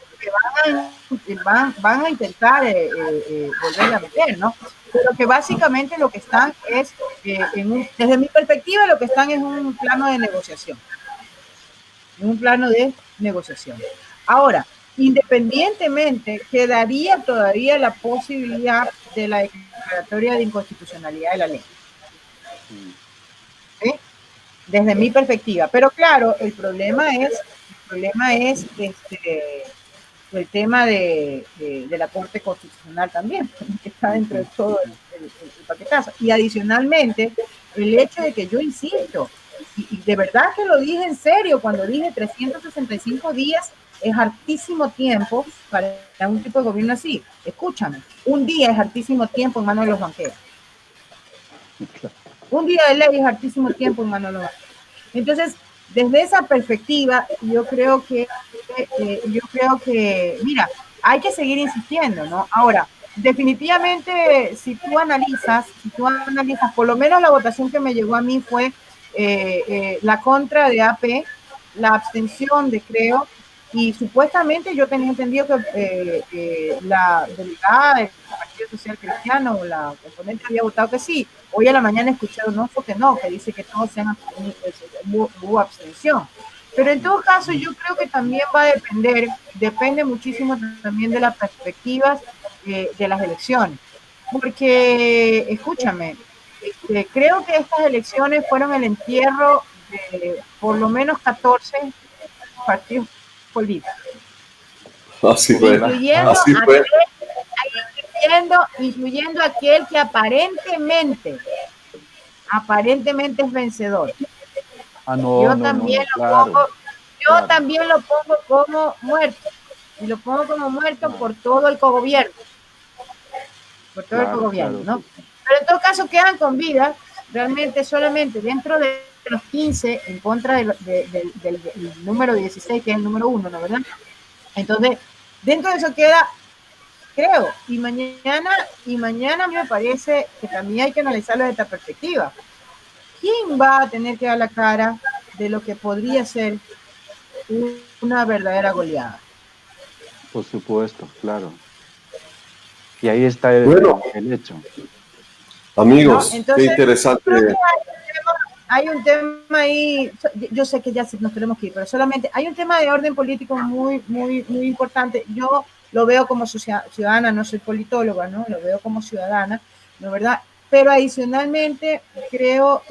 S3: que van a intentar volver a meter, ¿no? Pero que básicamente lo que están es, desde mi perspectiva, lo que están es un plano de negociación. Ahora, independientemente, quedaría todavía la posibilidad de la declaratoria de inconstitucionalidad de la ley. ¿Sí? Desde mi perspectiva. Pero claro, el problema es el tema de la Corte Constitucional también, que está dentro de todo el paquetazo. Y adicionalmente, el hecho de que yo insisto, y de verdad que lo dije en serio cuando dije 365 días es hartísimo tiempo para un tipo de gobierno así. Escúchame, un día es hartísimo tiempo en manos de los banqueros. Un día de ley es hartísimo tiempo en manos de los banqueros. Entonces, desde esa perspectiva, yo creo que, mira, hay que seguir insistiendo, ¿no? Ahora, definitivamente, si tú analizas, por lo menos la votación que me llegó a mí fue la contra de AP, la abstención de Creo, y supuestamente yo tenía entendido que la delegada del Partido Social Cristiano o la componente había votado que sí. Hoy a la mañana escucharon que dice que todos sean hubo abstención. Pero en todo caso, yo creo que también va a depende muchísimo también de las perspectivas de las elecciones. Porque, escúchame, creo que estas elecciones fueron el entierro de por lo menos 14 partidos políticos.
S2: Así fue.
S3: Incluyendo aquel que aparentemente es vencedor. Yo también lo pongo como muerto. Y lo pongo como muerto por todo el cogobierno. ¿No? Pero en todo caso quedan con vida, realmente solamente dentro de los 15 en contra del número 16, que es el número 1, ¿no? ¿Verdad? Entonces, dentro de eso queda, creo, y mañana a mí me parece que también hay que analizarlo desde esta perspectiva. ¿Quién va a tener que dar la cara de lo que podría ser una verdadera goleada?
S1: Por supuesto, claro. Y ahí está el hecho.
S2: Amigos, ¿no? Entonces, qué interesante.
S3: Hay un tema ahí, yo sé que ya nos tenemos que ir, pero solamente hay un tema de orden político muy, muy, muy importante. Yo lo veo como ciudadana, no soy politóloga, ¿no? Lo veo como ciudadana, ¿no? ¿Verdad? Pero adicionalmente creo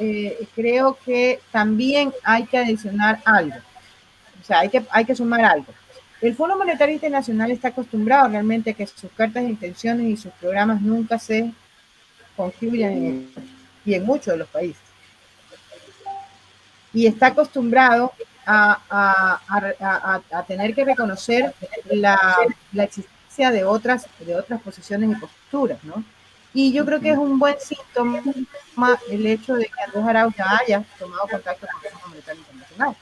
S3: que también hay que adicionar algo. O sea, hay que sumar algo. El Fondo Monetario Internacional está acostumbrado realmente a que sus cartas de intenciones y sus programas nunca se concluyan y en muchos de los países. Y está acostumbrado a tener que reconocer la existencia de otras posiciones y posturas, ¿no? Y yo creo que es un buen síntoma el hecho de que Andrés Arauz haya tomado contacto con el Fondo Monetario Internacional.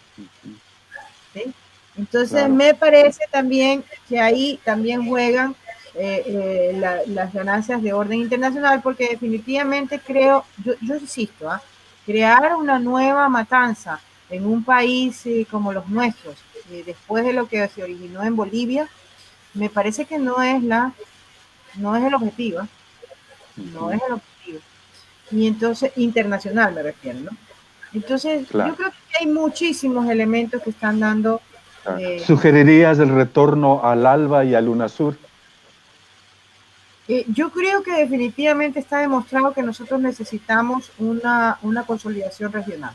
S3: ¿Sí? Entonces,
S1: Claro.
S3: me parece también que ahí también juegan las ganancias de orden internacional, porque definitivamente creo, yo insisto, crear una nueva matanza en un país como los nuestros, después de lo que se originó en Bolivia, me parece que no es el objetivo, no es el objetivo. Y entonces, internacional me refiero, ¿no? Entonces,
S1: Claro.
S3: yo creo que hay muchísimos elementos que están dando.
S1: ¿Sugerirías el retorno al ALBA y al UNASUR?
S3: Yo creo que definitivamente está demostrado que nosotros necesitamos una consolidación regional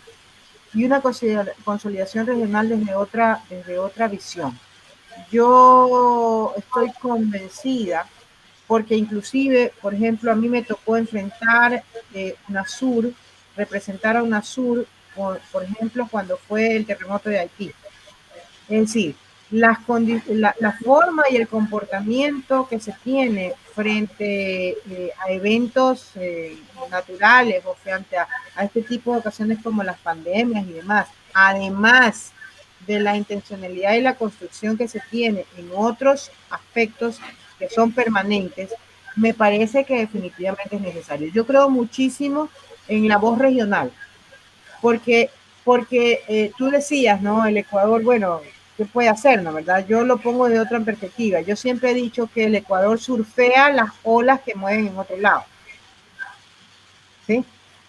S3: y una consolidación regional desde otra visión. Yo estoy convencida porque inclusive, por ejemplo, a mí me tocó enfrentar UNASUR, representar a UNASUR, por ejemplo, cuando fue el terremoto de Haití. Es decir, la forma y el comportamiento que se tiene frente a eventos naturales o frente a este tipo de ocasiones como las pandemias y demás, además de la intencionalidad y la construcción que se tiene en otros aspectos que son permanentes, me parece que definitivamente es necesario. Yo creo muchísimo en la voz regional, porque tú decías, ¿no? El Ecuador, bueno, ¿qué puede hacer, no, verdad? Yo lo pongo de otra perspectiva. Yo siempre he dicho que el Ecuador surfea las olas que mueven en otro lado, ¿sí?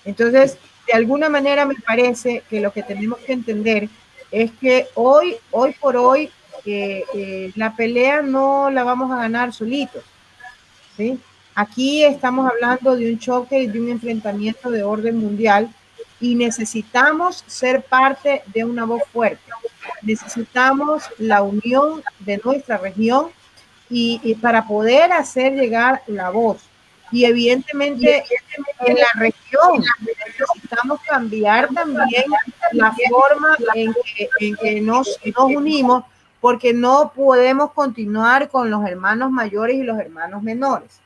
S3: Entonces, de alguna manera me parece que lo que tenemos que entender es que hoy por hoy, la pelea no la vamos a ganar solitos, ¿sí? Aquí estamos hablando de un choque y de un enfrentamiento de orden mundial y necesitamos ser parte de una voz fuerte. Necesitamos la unión de nuestra región y para poder hacer llegar la voz. Y evidentemente en la región necesitamos cambiar también la forma en que nos unimos, porque no podemos continuar con los hermanos mayores y los hermanos menores.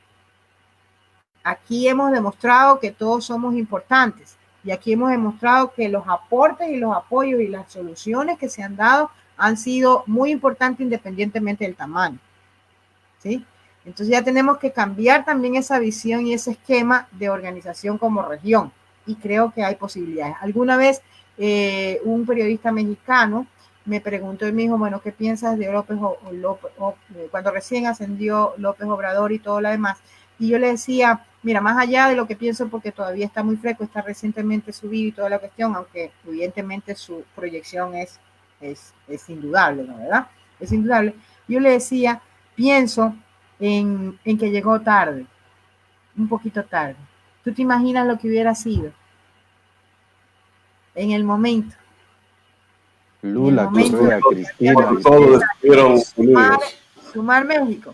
S3: Aquí hemos demostrado que todos somos importantes y aquí hemos demostrado que los aportes y los apoyos y las soluciones que se han dado han sido muy importantes independientemente del tamaño, ¿sí? Entonces ya tenemos que cambiar también esa visión y ese esquema de organización como región y creo que hay posibilidades. Alguna vez un periodista mexicano me preguntó y me dijo, bueno, ¿qué piensas de López cuando recién ascendió López Obrador y todo lo demás? Y yo le decía, mira, más allá de lo que pienso, porque todavía está muy fresco, está recientemente subido y toda la cuestión, aunque evidentemente su proyección es indudable, ¿no? ¿Verdad? Es indudable. Yo le decía, pienso en que llegó tarde, un poquito tarde. ¿Tú te imaginas lo que hubiera sido en el momento?
S1: Lula, Correa, Cristina.
S2: Todos estuvieron unidos.
S3: Sumar México.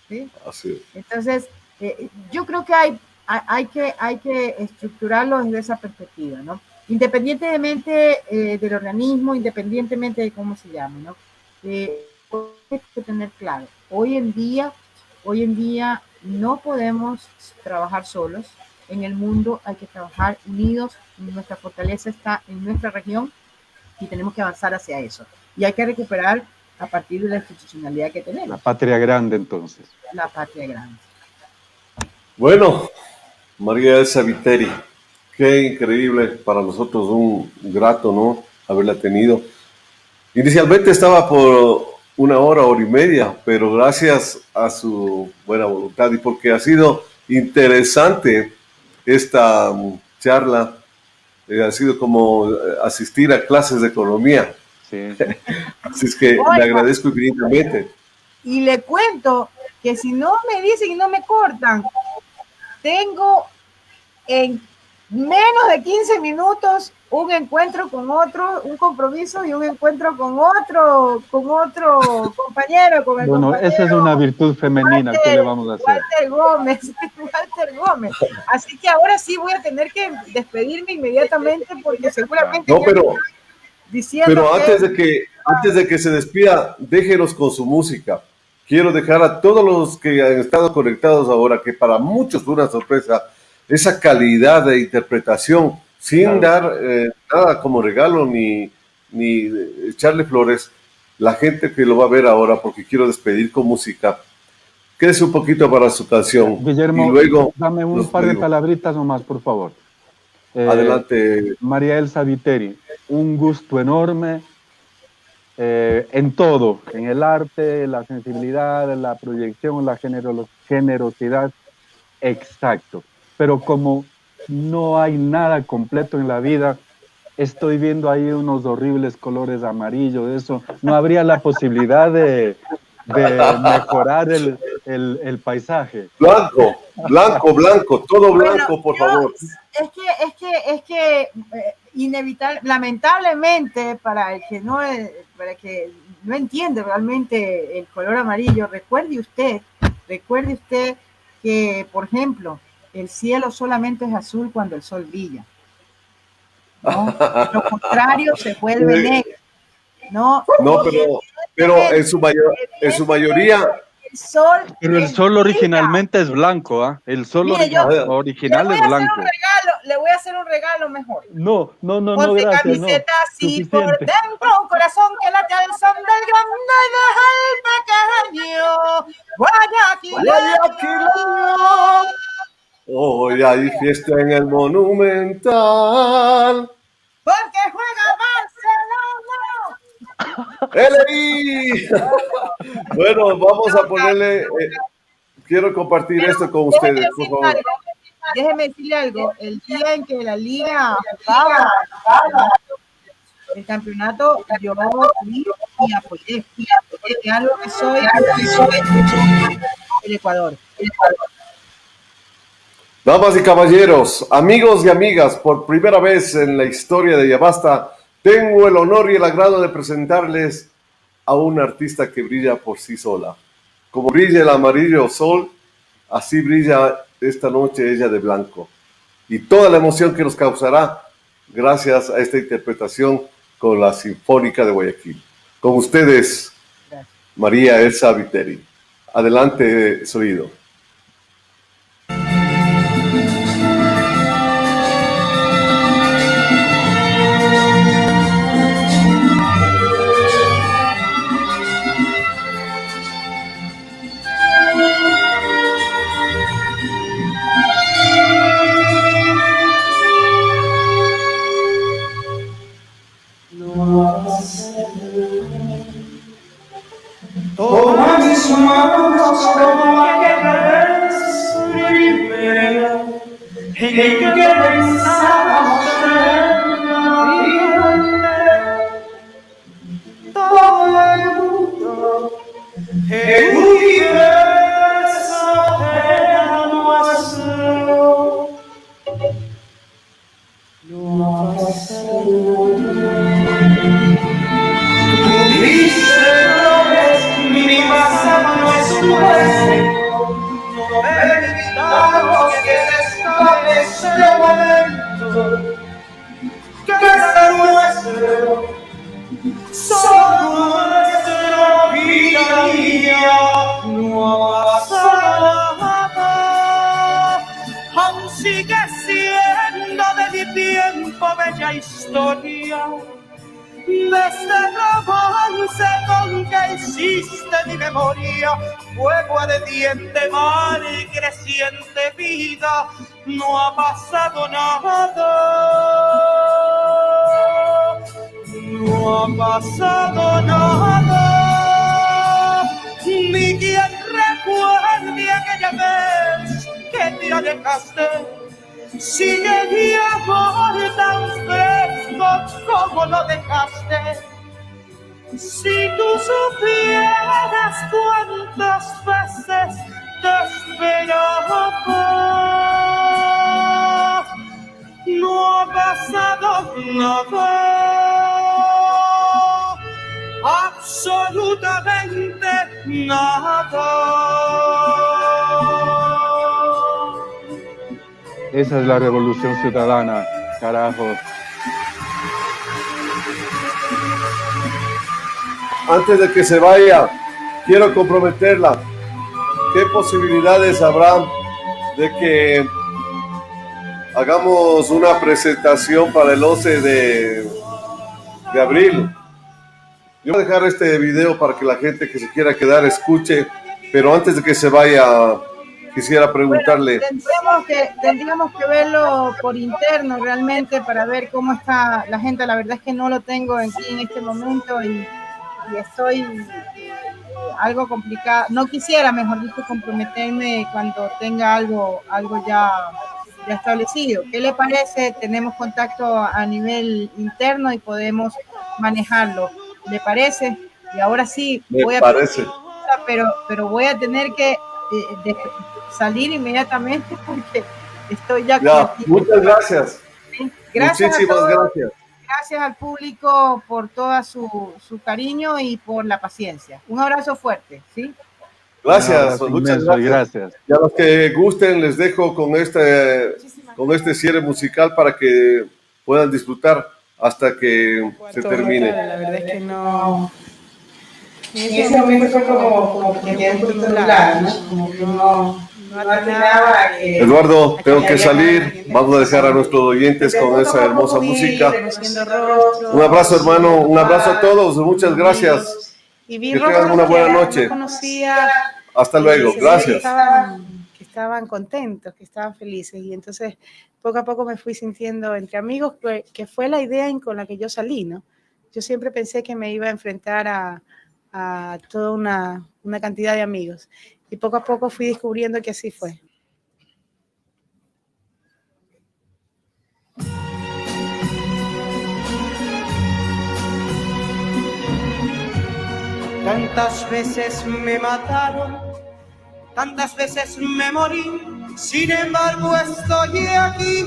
S3: ¿Sí?
S2: Así es.
S3: Entonces, yo creo que hay que estructurarlo desde esa perspectiva, ¿no? Independientemente del organismo, independientemente de cómo se llame, ¿no? Hay que tener claro, hoy en día no podemos trabajar solos. En el mundo hay que trabajar unidos. Nuestra fortaleza está en nuestra región y tenemos que avanzar hacia eso. Y hay que recuperar a partir de la institucionalidad que tenemos.
S1: La patria grande, entonces.
S3: La patria grande.
S2: Bueno, María Elsa Viteri, qué increíble, para nosotros un grato, ¿no?, haberla tenido. Inicialmente estaba por 1 hora, 1 hora y media, pero gracias a su buena voluntad y porque ha sido interesante esta charla, ha sido como asistir a clases de economía.
S1: Sí.
S2: Así es que le agradezco infinitamente.
S3: Y le cuento que si no me dicen y no me cortan, tengo en menos de 15 minutos un encuentro con otro, un compromiso y un encuentro con otro compañero, con el
S1: bueno,
S3: compañero.
S1: Esa es una virtud femenina, ¿qué le vamos a hacer?
S3: Walter Gómez. Así que ahora sí voy a tener que despedirme inmediatamente porque seguramente...
S2: No, pero
S3: antes
S2: de que se despida, déjenos con su música. quiero dejar a todos los que han estado conectados ahora, que para muchos fue una sorpresa, esa calidad de interpretación, sin dar nada como regalo ni echarle flores, la gente que lo va a ver ahora, porque quiero despedir con música. Quédese un poquito para su canción.
S1: Guillermo,
S2: y luego
S1: dame un par de palabritas nomás, por favor.
S2: Adelante.
S1: María Elsa Viteri, un gusto enorme en todo, en el arte, la sensibilidad, la proyección, la generosidad, exacto. Pero como no hay nada completo en la vida, estoy viendo ahí unos horribles colores amarillos, eso, no habría la posibilidad de mejorar el paisaje.
S2: Blanco, todo blanco, por favor.
S3: Es que inevitable, lamentablemente, para el que no entiende realmente el color amarillo, recuerde usted que, por ejemplo, el cielo solamente es azul cuando el sol brilla, ¿no? Lo contrario se vuelve negro, ¿no?
S2: Pero en su mayoría.
S1: Pero el sol originalmente es blanco, ¿ah? El sol original es blanco.
S3: Le voy a hacer un regalo mejor.
S1: No,
S3: Ponte
S1: gracias.
S3: camiseta
S1: No.
S3: así
S1: Suficiente.
S3: por dentro, un corazón que late al son del grande y pequeño Guayaquil.
S2: Hoy hay fiesta en el Monumental.
S3: Porque juega Barcelona.
S2: ¡LI! Bueno, vamos a ponerle. Quiero compartir esto con ustedes, por favor.
S3: Déjeme decirle algo. El día en que la liga jugaba el campeonato, yo fui y apoyé. Es algo que soy el Ecuador.
S2: Damas y caballeros, amigos y amigas, por primera vez en la historia de Yabasta, tengo el honor y el agrado de presentarles a una artista que brilla por sí sola. Como brilla el amarillo sol, así brilla esta noche ella de blanco. Y toda la emoción que nos causará gracias a esta interpretación con la Sinfónica de Guayaquil. Con ustedes, María Elsa Viteri. Adelante, sonido.
S4: Toma mis manos como aquella vez primera en que pensamos en la vida. Todo el mundo en universo era nuestro. No ha pasado mi pasado no es nuestro, no permitamos que este momento que es nuestro, solo nuestra vida mía, no ha pasado nada, aún sigue siendo de mi tiempo bella historia. Desde el romance con que hiciste mi memoria, fuego ardiente, mar y creciente vida, no ha pasado nada, no ha pasado nada, ni quien recuerde aquella vez que te alejaste. Sigue mi amor tan fresco como lo dejaste. Si tú supieras cuántas veces te esperaba, no ha pasado nada, absolutamente nada.
S1: Esa es la revolución ciudadana, carajo.
S2: Antes de que se vaya, quiero comprometerla. ¿Qué posibilidades habrá de que hagamos una presentación para el 11 de abril? Yo voy a dejar este video para que la gente que se quiera quedar escuche, pero antes de que se vaya, quisiera preguntarle.
S3: Bueno, tendríamos que verlo por interno realmente para ver cómo está la gente. La verdad es que no lo tengo aquí en este momento y estoy algo complicado. No quisiera, mejor dicho, comprometerme cuando tenga algo ya establecido. ¿Qué le parece? Tenemos contacto a nivel interno y podemos manejarlo. ¿Le parece? Y ahora sí, pero voy a tener que salir inmediatamente porque estoy ya aquí.
S2: Muchas gracias.
S3: Muchísimas gracias. Gracias al público por toda su cariño y por la paciencia. Un abrazo fuerte, ¿sí?
S2: Gracias, muchas gracias. Y a los que gusten les dejo con este cierre musical para que puedan disfrutar hasta que se termine.
S3: La verdad es que no. En ese momento fue como que quedé un poquito largo, ¿no? Como que no atinaba.
S2: Eduardo, tengo que salir. Vamos a dejar a nuestros oyentes con esa hermosa música. Un abrazo, hermano. Un abrazo a todos. Muchas gracias. Que tengan una buena noche. Hasta luego. Gracias.
S3: Que estaban contentos, que estaban felices. Y entonces, poco a poco me fui sintiendo entre amigos, que fue la idea con la que yo salí, ¿no? Yo siempre pensé que me iba a enfrentar a toda una cantidad de amigos. Y poco a poco fui descubriendo que así fue.
S4: Tantas veces me mataron, tantas veces me morí, sin embargo estoy aquí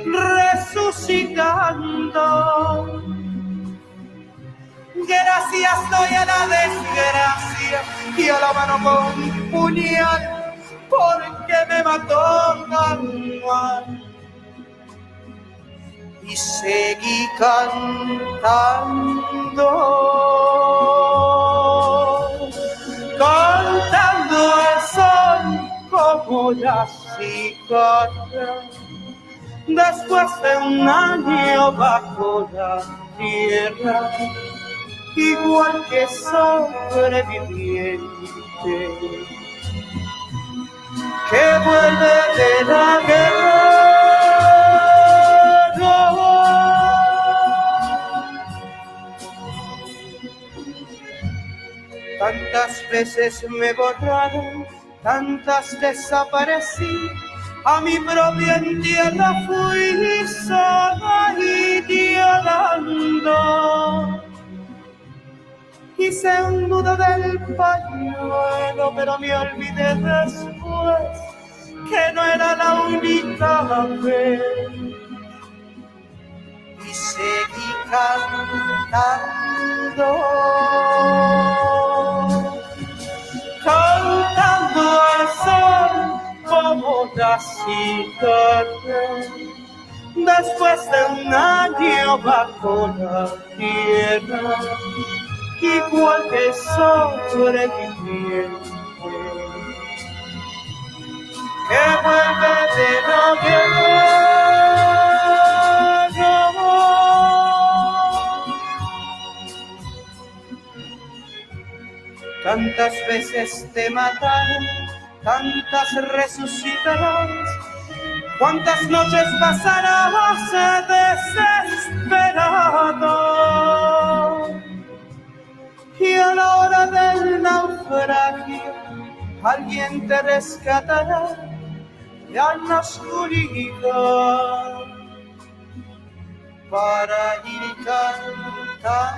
S4: resucitando. Gracias doy a la desgracia y a la mano con puñal, porque me mató tan mal. Y seguí cantando, cantando al sol como la cigarra, después de un año bajo la tierra, igual que sobreviviente que vuelve de la guerra. Tantas veces me borraron, tantas desaparecí, a mi propia tierra fui sola y llorando. Hice un nudo del pañuelo, pero me olvidé después que no era la única vez. Y seguí cantando, cantando al sol como la cigarra, después de un año bajo la tierra, igual que sobreviviente que vuelve de la guerra. Tantas veces te mataron, tantas resucitarás, cuántas noches pasarás desesperado. Y a la hora del naufragio alguien te rescatará de la oscuridad para ir cantando.